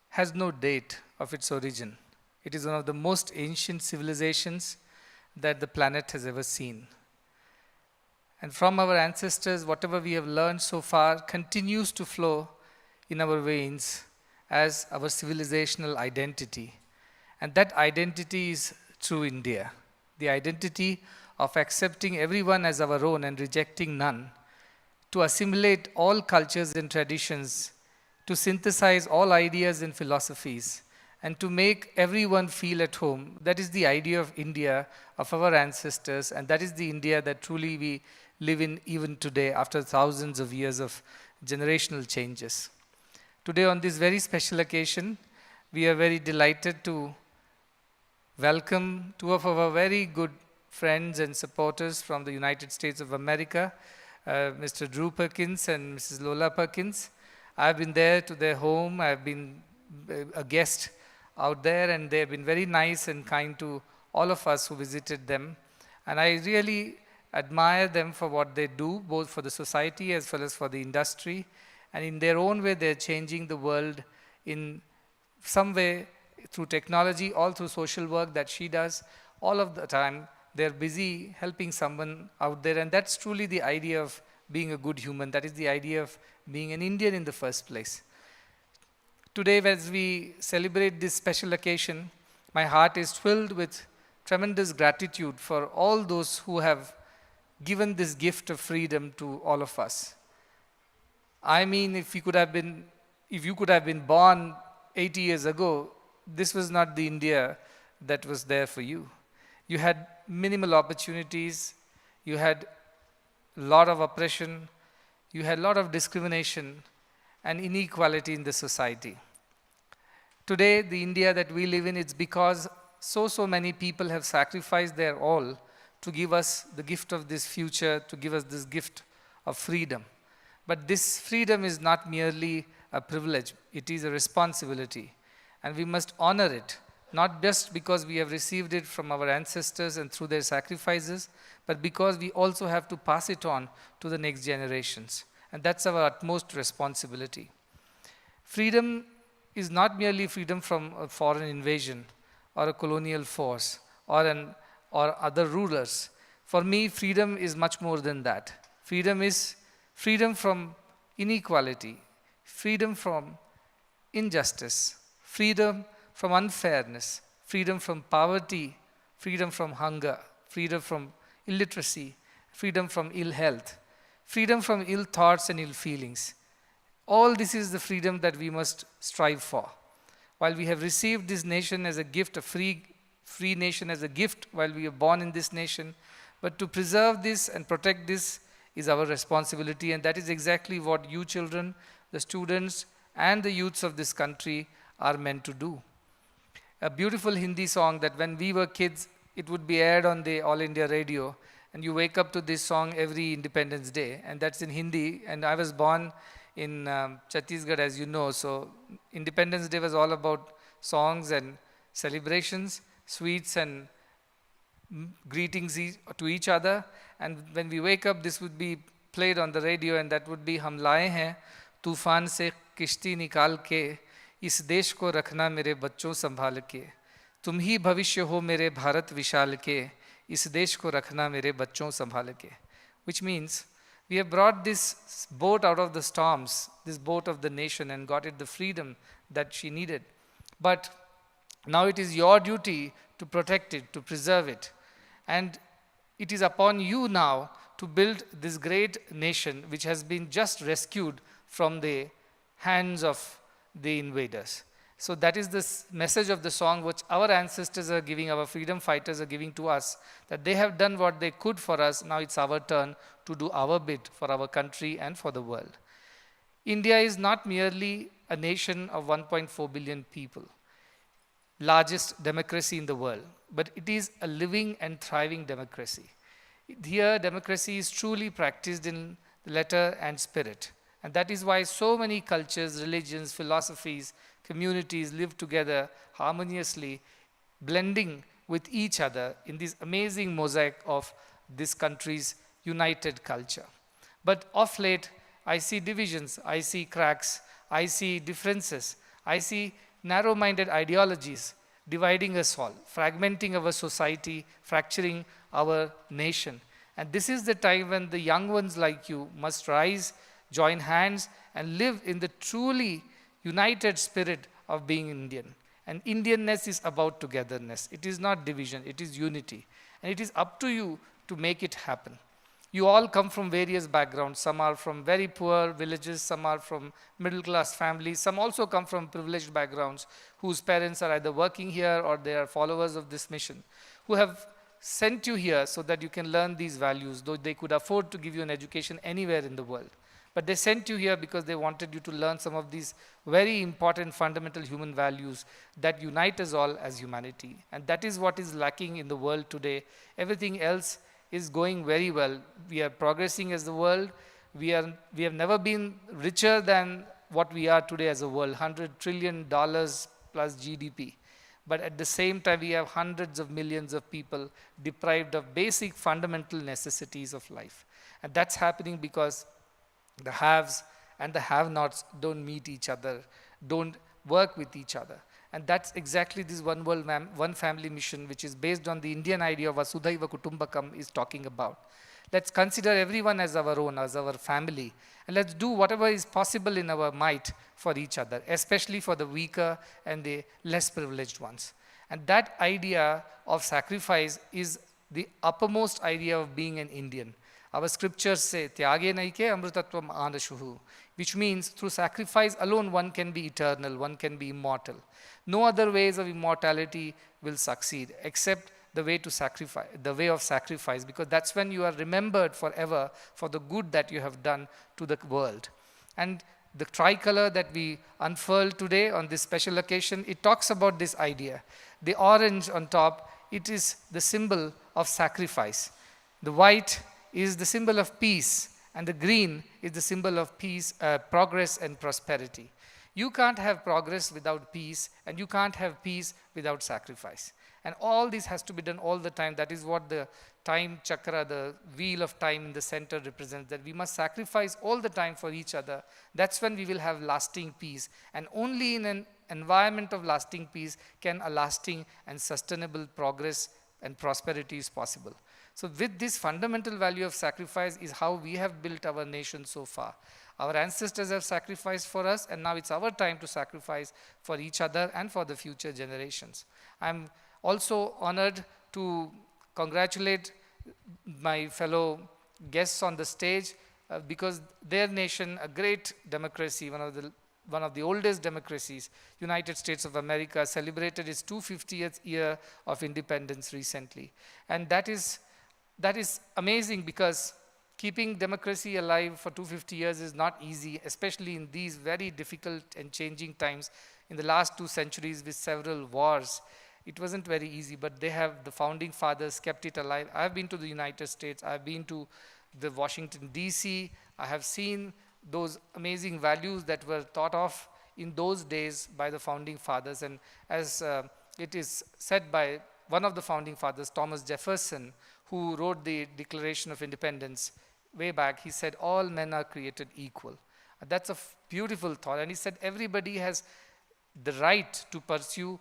H: has no date of its origin. It is one of the most ancient civilizations that the planet has ever seen. And from our ancestors, whatever we have learned so far continues to flow in our veins as our civilizational identity. And that identity is true India. The identity of accepting everyone as our own and rejecting none, to assimilate all cultures and traditions, to synthesize all ideas and philosophies, and to make everyone feel at home. That is the idea of India, of our ancestors, and that is the India that truly we live in even today after thousands of years of generational changes. Today on this very special occasion, we are very delighted to welcome two of our very good friends and supporters from the United States of America, Mr. Drew Perkins and Mrs. Lola Perkins. I've been there to their home. I've been a guest out there, and they've been very nice and kind to all of us who visited them. And I really admire them for what they do, both for the society as well as for the industry. And in their own way, they're changing the world in some way through technology, all through social work that she does. All of the time, they're busy helping someone out there. And that's truly the idea of being a good human. That is the idea of being an Indian in the first place. Today, as we celebrate this special occasion, my heart is filled with tremendous gratitude for all those who have given this gift of freedom to all of us. I mean, if you could have been born 80 years ago, this was not the India that was there for you. You had minimal opportunities, you had a lot of oppression, you had a lot of discrimination and inequality in the society. Today, the India that we live in, it's because so many people have sacrificed their all to give us the gift of this future, to give us this gift of freedom. But this freedom is not merely a privilege, it is a responsibility. And we must honor it, not just because we have received it from our ancestors and through their sacrifices, but because we also have to pass it on to the next generations. And that's our utmost responsibility. Freedom is not merely freedom from a foreign invasion or a colonial force or other rulers. For me, freedom is much more than that. Freedom is freedom from inequality, freedom from injustice, freedom from unfairness, freedom from poverty, freedom from hunger, freedom from illiteracy, freedom from ill health, freedom from ill thoughts and ill feelings. All this is the freedom that we must strive for. While we have received this nation as a gift, a free nation as a gift while we are born in this nation, but to preserve this and protect this is our responsibility, and that is exactly what you children, the students, and the youths of this country are meant to do. A beautiful Hindi song that when we were kids, it would be aired on the All India radio, and you wake up to this song every Independence Day, and that's in Hindi, and I was born in Chhattisgarh, as you know, so Independence Day was all about songs and celebrations, sweets and greetings to each other. And when we wake up, this would be played on the radio, and that would be हम लाए हैं तूफान से किश्ती निकाल के इस देश को रखना मेरे बच्चों संभाल के तुम ही भविष्य हो मेरे भारत विशाल के इस देश को रखना मेरे बच्चों संभाल के. Which means we have brought this boat out of the storms, this boat of the nation, and got it the freedom that she needed. But now it is your duty to protect it, to preserve it. And it is upon you now to build this great nation which has been just rescued from the hands of the invaders. So that is this message of the song which our ancestors are giving, our freedom fighters are giving to us, that they have done what they could for us. Now it's our turn to do our bit for our country and for the world. India is not merely a nation of 1.4 billion people, largest democracy in the world, but it is a living and thriving democracy. Here, democracy is truly practiced in letter and spirit. And that is why so many cultures, religions, philosophies, communities live together harmoniously, blending with each other in this amazing mosaic of this country's united culture. But of late, I see divisions, I see cracks, I see differences, I see narrow-minded ideologies dividing us all, fragmenting our society, fracturing our nation. And this is the time when the young ones like you must rise, join hands, and live in the truly united spirit of being Indian. And Indianness is about togetherness. It is not division, it is unity. And it is up to you to make it happen. You all come from various backgrounds. Some are from very poor villages, some are from middle class families, some also come from privileged backgrounds whose parents are either working here or they are followers of this mission, who have sent you here so that you can learn these values, though they could afford to give you an education anywhere in the world. But they sent you here because they wanted you to learn some of these very important fundamental human values that unite us all as humanity. And that is what is lacking in the world today. Everything else is going very well. We are progressing as the world. We have never been richer than what we are today as a world, $100 trillion plus GDP. But at the same time, we have hundreds of millions of people deprived of basic fundamental necessities of life. And that's happening because the haves and the have-nots don't meet each other, don't work with each other. And that's exactly this one world, one family mission, which is based on the Indian idea of Vasudhaiva Kutumbakam, is talking about. Let's consider everyone as our own, as our family. And let's do whatever is possible in our might for each other, especially for the weaker and the less privileged ones. And that idea of sacrifice is the uppermost idea of being an Indian. Our scriptures say, Tyage naike amrutatvam anashuhu, which means through sacrifice alone one can be eternal, one can be immortal. No other ways of immortality will succeed except the way to sacrifice, the way of sacrifice, because that's when you are remembered forever for the good that you have done to the world. And the tricolor that we unfurl today on this special occasion, it talks about this idea. The orange on top, it is the symbol of sacrifice. The white is the symbol of peace, and the green is the symbol of peace, progress and prosperity. You can't have progress without peace, and you can't have peace without sacrifice. And all this has to be done all the time. That is what the time chakra, the wheel of time in the center represents, that we must sacrifice all the time for each other. That's when we will have lasting peace. And only in an environment of lasting peace can a lasting and sustainable progress and prosperity is possible. So with this fundamental value of sacrifice is how we have built our nation so far. Our ancestors have sacrificed for us, and now it's our time to sacrifice for each other and for the future generations. I'm also honored to congratulate my fellow guests on the stage because their nation, a great democracy, one of the oldest democracies, United States of America, celebrated its 250th year of independence recently. And that is amazing, because keeping democracy alive for 250 years is not easy, especially in these very difficult and changing times. In the last 2 centuries with several wars, it wasn't very easy, but the founding fathers kept it alive. I've been to the United States, I've been to the Washington, D.C., I have seen those amazing values that were thought of in those days by the founding fathers. And as it is said by one of the founding fathers, Thomas Jefferson, who wrote the Declaration of Independence way back, he said, all men are created equal. That's a beautiful thought. And he said, everybody has the right to pursue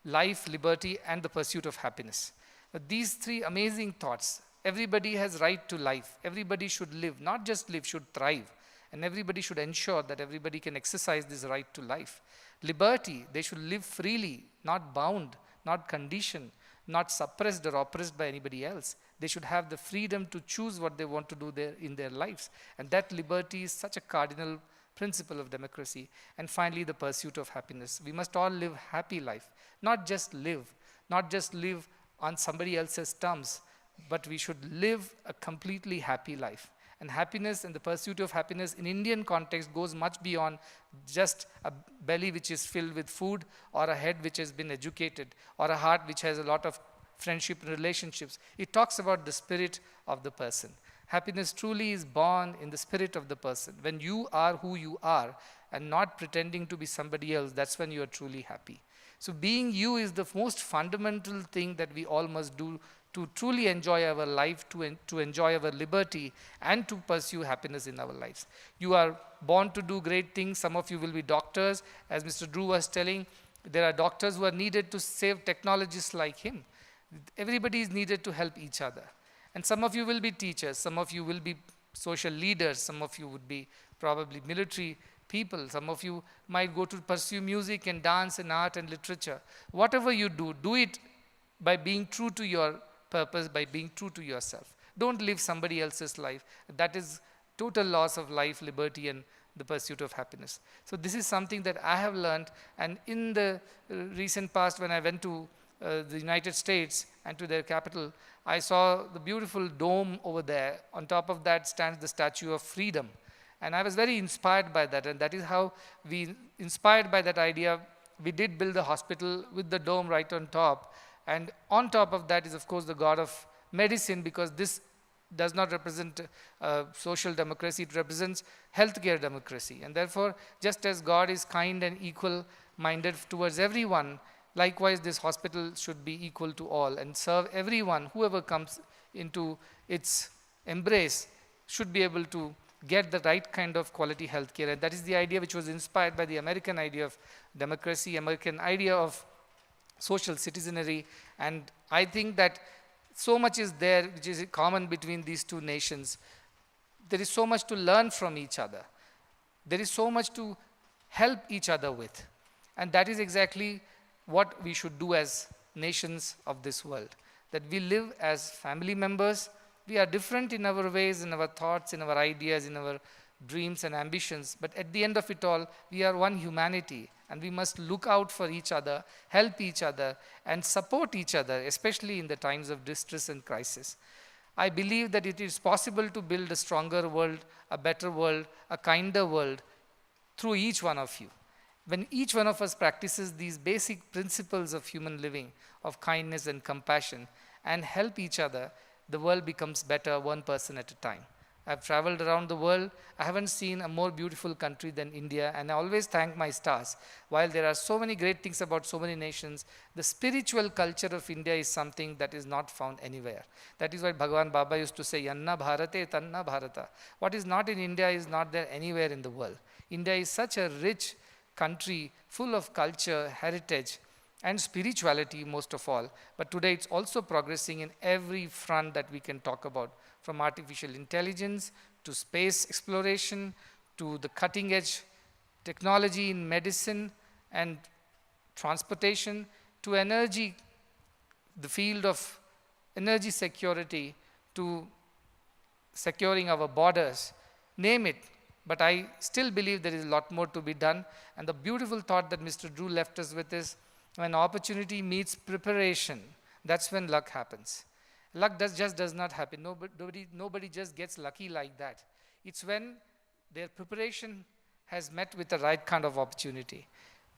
H: life, liberty, and the pursuit of happiness. But these 3 amazing thoughts, everybody has right to life. Everybody should live, not just live, should thrive. And everybody should ensure that everybody can exercise this right to life. Liberty, they should live freely, not bound, not conditioned, not suppressed or oppressed by anybody else. They should have the freedom to choose what they want to do in their lives. And that liberty is such a cardinal principle of democracy. And finally, the pursuit of happiness. We must all live happy life, not just live on somebody else's terms, but we should live a completely happy life. And happiness and the pursuit of happiness in Indian context goes much beyond just a belly which is filled with food, or a head which has been educated, or a heart which has a lot of friendship and relationships. It talks about the spirit of the person. Happiness truly is born in the spirit of the person. When you are who you are and not pretending to be somebody else, that's when you are truly happy. So being you is the most fundamental thing that we all must do to truly enjoy our life, to enjoy our liberty, and to pursue happiness in our lives. You are born to do great things. Some of you will be doctors. As Mr. Drew was telling, there are doctors who are needed to save technologists like him. Everybody is needed to help each other. And some of you will be teachers, some of you will be social leaders, some of you would be probably military people, some of you might go to pursue music and dance and art and literature. Whatever you do, do it by being true to your purpose, by being true to yourself. Don't live somebody else's life. That is total loss of life, liberty, and the pursuit of happiness. So this is something that I have learned, and in the recent past when I went to the United States and to their capital, I saw the beautiful dome over there. On top of that stands the Statue of Freedom. And I was very inspired by that, and that is how we, inspired by that idea, we did build a hospital with the dome right on top. And on top of that is, of course, the god of medicine, because this does not represent social democracy, it represents healthcare democracy. And therefore, just as God is kind and equal-minded towards everyone, likewise this hospital should be equal to all and serve everyone. Whoever comes into its embrace should be able to get the right kind of quality healthcare. And that is the idea which was inspired by the American idea of democracy, American idea of social citizenry. And I think that so much is there which is common between these two nations. There is so much to learn from each other. There is so much to help each other with. And that is exactly what we should do as nations of this world. That we live as family members. We are different in our ways, in our thoughts, in our ideas, in our dreams and ambitions. But at the end of it all, we are one humanity. And we must look out for each other, help each other, and support each other, especially in the times of distress and crisis. I believe that it is possible to build a stronger world, a better world, a kinder world through each one of you. When each one of us practices these basic principles of human living, of kindness and compassion, and help each other, the world becomes better one person at a time. I've traveled around the world. I haven't seen a more beautiful country than India, and I always thank my stars. While there are so many great things about so many nations, the spiritual culture of India is something that is not found anywhere. That is why Bhagavan Baba used to say, Yanna Bharate Tanna Bharata. What is not in India is not there anywhere in the world. India is such a rich country, full of culture, heritage, and spirituality most of all. But today it's also progressing in every front that we can talk about, from artificial intelligence to space exploration to the cutting edge technology in medicine and transportation to energy, the field of energy security, to securing our borders, name it. But I still believe there is a lot more to be done. And the beautiful thought that Mr. Drew left us with is, when opportunity meets preparation, that's when luck happens. Luck just does not happen. Nobody just gets lucky like that. It's when their preparation has met with the right kind of opportunity.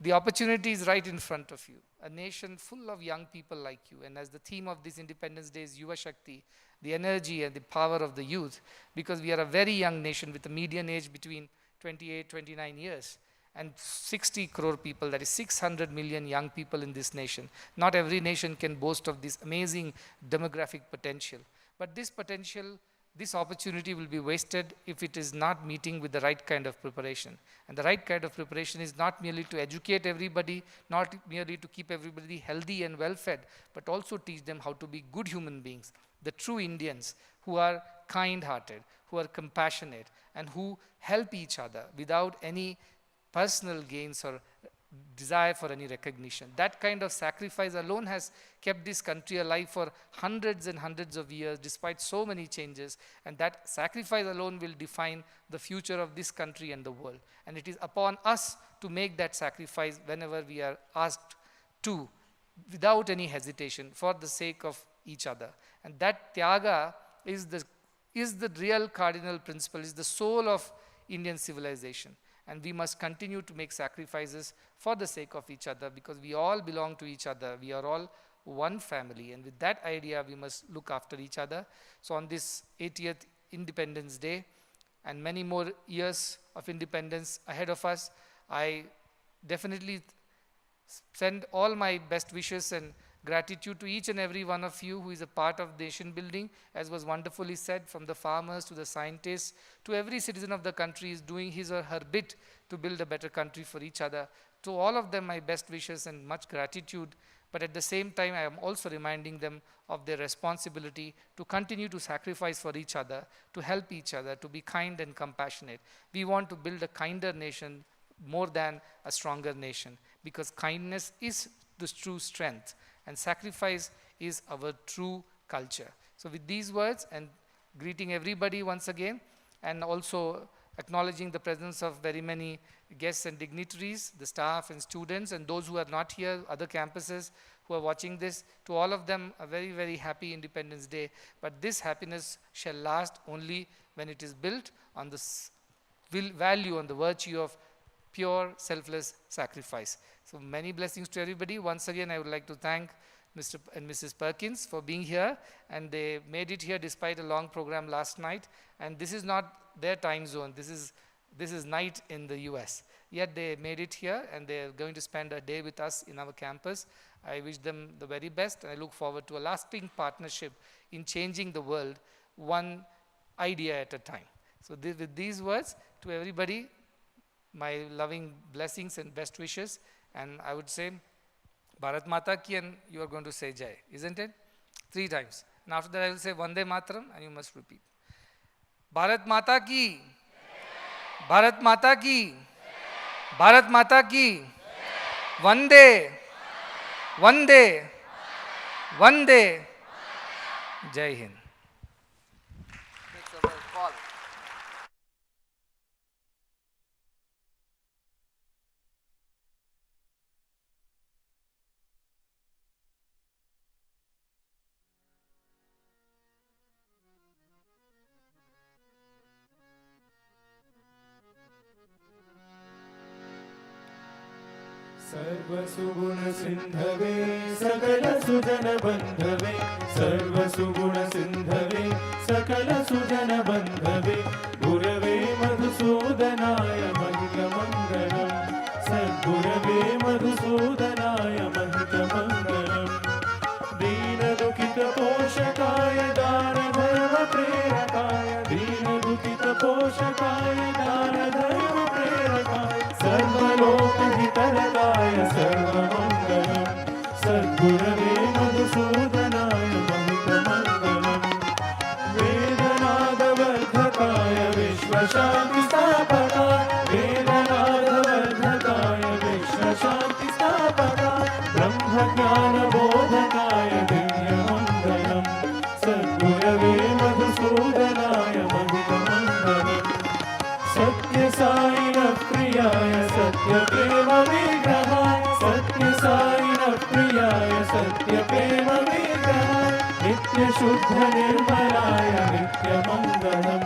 H: The opportunity is right in front of you. A nation full of young people like you. And as the theme of this Independence Day is Yuva Shakti, the energy and the power of the youth, because we are a very young nation with a median age between 28, 29 years. And 60 crore people, that is 600 million young people in this nation. Not every nation can boast of this amazing demographic potential. But this potential, this opportunity will be wasted if it is not meeting with the right kind of preparation. And the right kind of preparation is not merely to educate everybody, not merely to keep everybody healthy and well-fed, but also teach them how to be good human beings, the true Indians who are kind-hearted, who are compassionate, and who help each other without any personal gains or desire for any recognition. That kind of sacrifice alone has kept this country alive for hundreds and hundreds of years despite so many changes, and that sacrifice alone will define the future of this country and the world. And it is upon us to make that sacrifice whenever we are asked to, without any hesitation, for the sake of each other. And that tyaga is the real cardinal principle, is the soul of Indian civilization. And we must continue to make sacrifices for the sake of each other, because we all belong to each other. We are all one family, and with that idea we must look after each other. So on this 80th Independence Day and many more years of independence ahead of us, I definitely send all my best wishes and gratitude to each and every one of you who is a part of nation building, as was wonderfully said, from the farmers to the scientists to every citizen of the country is doing his or her bit to build a better country for each other. To all of them, my best wishes and much gratitude. But at the same time, I am also reminding them of their responsibility to continue to sacrifice for each other, to help each other, to be kind and compassionate. We want to build a kinder nation more than a stronger nation, because kindness is the true strength, and sacrifice is our true culture. So with these words, and greeting everybody once again, and also acknowledging the presence of very many guests and dignitaries, the staff and students, and those who are not here, other campuses who are watching this, to all of them a very, very happy Independence Day. But this happiness shall last only when it is built on the value, on the virtue of pure, selfless sacrifice. So many blessings to everybody. Once again, I would like to thank Mr. and Mrs. Perkins for being here, and they made it here despite a long program last night. And this is not their time zone. This is night in the US. Yet they made it here, and they are going to spend a day with us in our campus. I wish them the very best, and I look forward to a lasting partnership in changing the world one idea at a time. So with these words, to everybody, my loving blessings and best wishes. And I would say Bharat Mata Ki, and you are going to say Jai, isn't it? 3 times. And after that I will say Vande Mataram, and you must repeat. Bharat Mata Ki, Bharat Mata Ki, Bharat Mata Ki, Vande, Vande, Vande, Jai Hind.
A: सर्वसुगुण सिंधवे सकल सुजन बंधवे, सर्वसुगुण सिंधवे सकल सुजन बंधवे, गुरवे मधुसूदनाय महितमंगलम्, सद्गुरवे मधुसूदनाय महितमंगलम्, दीन दुखित पोषकाय दान धर्म प्रेरकाय, दीन दुखित पोषकाय दान धर्म प्रेरकाय, सर्वलोकहितरकाय सर्वमङ्गलम्, सद्गुरवे मधुसूदनाय महितमङ्गलम्, वेदनादवर्धकाय विश्वशान्तिस्थापकाय, वेदनादवर्धकाय विश्वशान्तिस्थापकाय, ब्रह्मज्ञानबोधकाय दिव्यमङ्गलम्, सद्गुरवे मधुसूदनाय महितमङ्गलम्, सत्यसायिन प्रियाय सत्यप्रेम विग्रहाय, सत्यसायिन प्रियाय सत्यप्रेम विग्रहाय, नित्यशुद्ध निर्मलाय नित्यमङ्गलम्,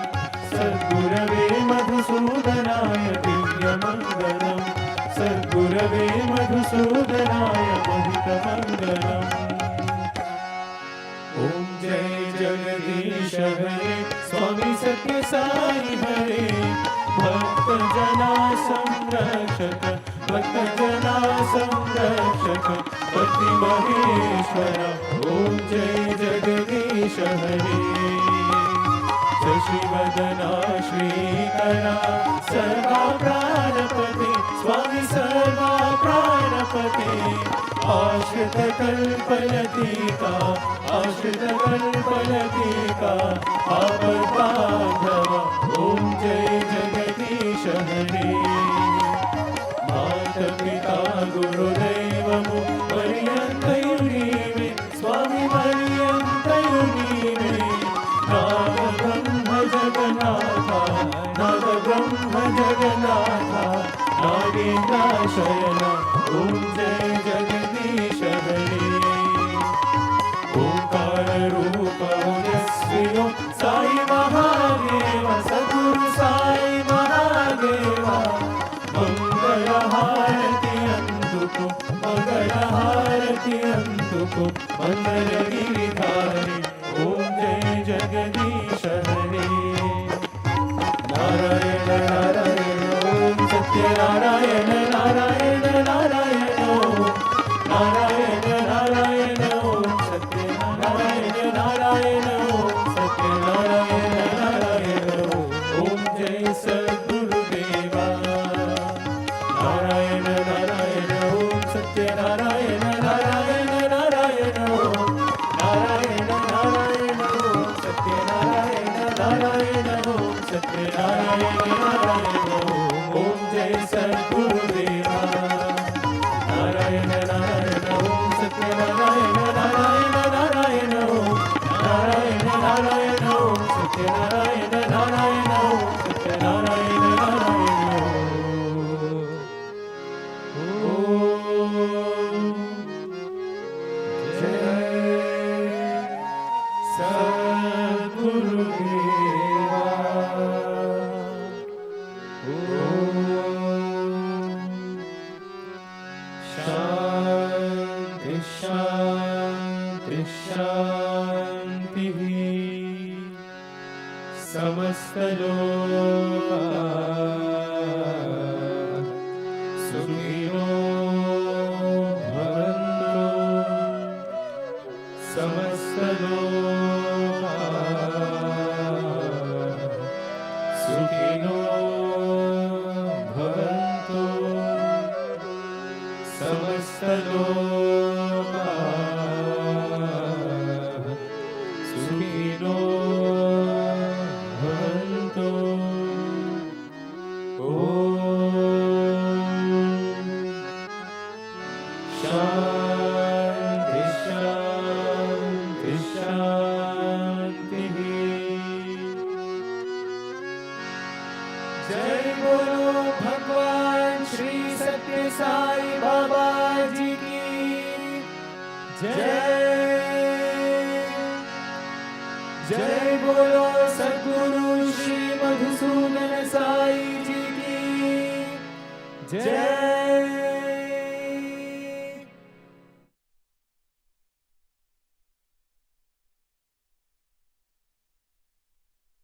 A: सद्गुरवे मधुसूदनाय दिव्यमङ्गलम्, सद्गुरवे मधुसूदनाय महितमङ्गलम्। ॐ जय जगदीश हरे, स्वामी सत्य साई हरे, भक्त जना संरक्षक, भक्त जना संरक्षक, पति महेश्वर। ॐ जय जगदीश हरे, शशिवदना श्रीकरा सर्वा प्राणपते, स्वामी सर्वा प्राणपते, आश्रित कल्पलतिका, आश्रित कल्पलतिका, आपद्बान्धव। ॐ जय जगदीश हरे। मातपिता गुरुदैवमु पर्यन्तयु नीवे स्वामी पर्यन्तयु नीवे नाद ब्रह्म जगन्नाथा नाद ब्रह्म जगन्नाथा नागेन्द्राशयन ॐ जय जगदीश हरे ओंकार रूप ओजस्विनो साई महादेव सद्गुरु साई महादेव मंगल हारति अंतुको मंगल हारति अंतुको मंगल गिरिधारी ओम जय जगदीश हरे नारायण नारायण ओम सत्य नारायण नारायण नारायण ओम नारायण नारायण ओम सत्य नारायण नारायण ओम सत्य नारायण नारायण ओम जय सद्गुरुदेवा नारायण नारायण ओम सत्य नारायण नारायण नारायण ओम नारायण नारायण ओम सत्य नारायण नारायण ओम सत्य नारायण नारायण ओम जय सद्गुरुदेवा नारायण नारायण ओम सत्य नारायण नारायण नारायण ओम नारायण नारायण ओम सत्य नारायण नारायण ओम सत्य नारायण नारायण ओम जय सद्गुरुदेवा शांति शांति शांति समस्त लोका सुखिनो भवन्तु समस्त लोका सुखिनो भवन्तु समस्त लोका सुखिनो भवन्तु ॐ शान्ति शान्ति शान्तिः जय बोलो भगवान श्री सत्य साई बाबा जी की जय जय बोलो सद्गुरु श्री मधुसूदन साई जी की जय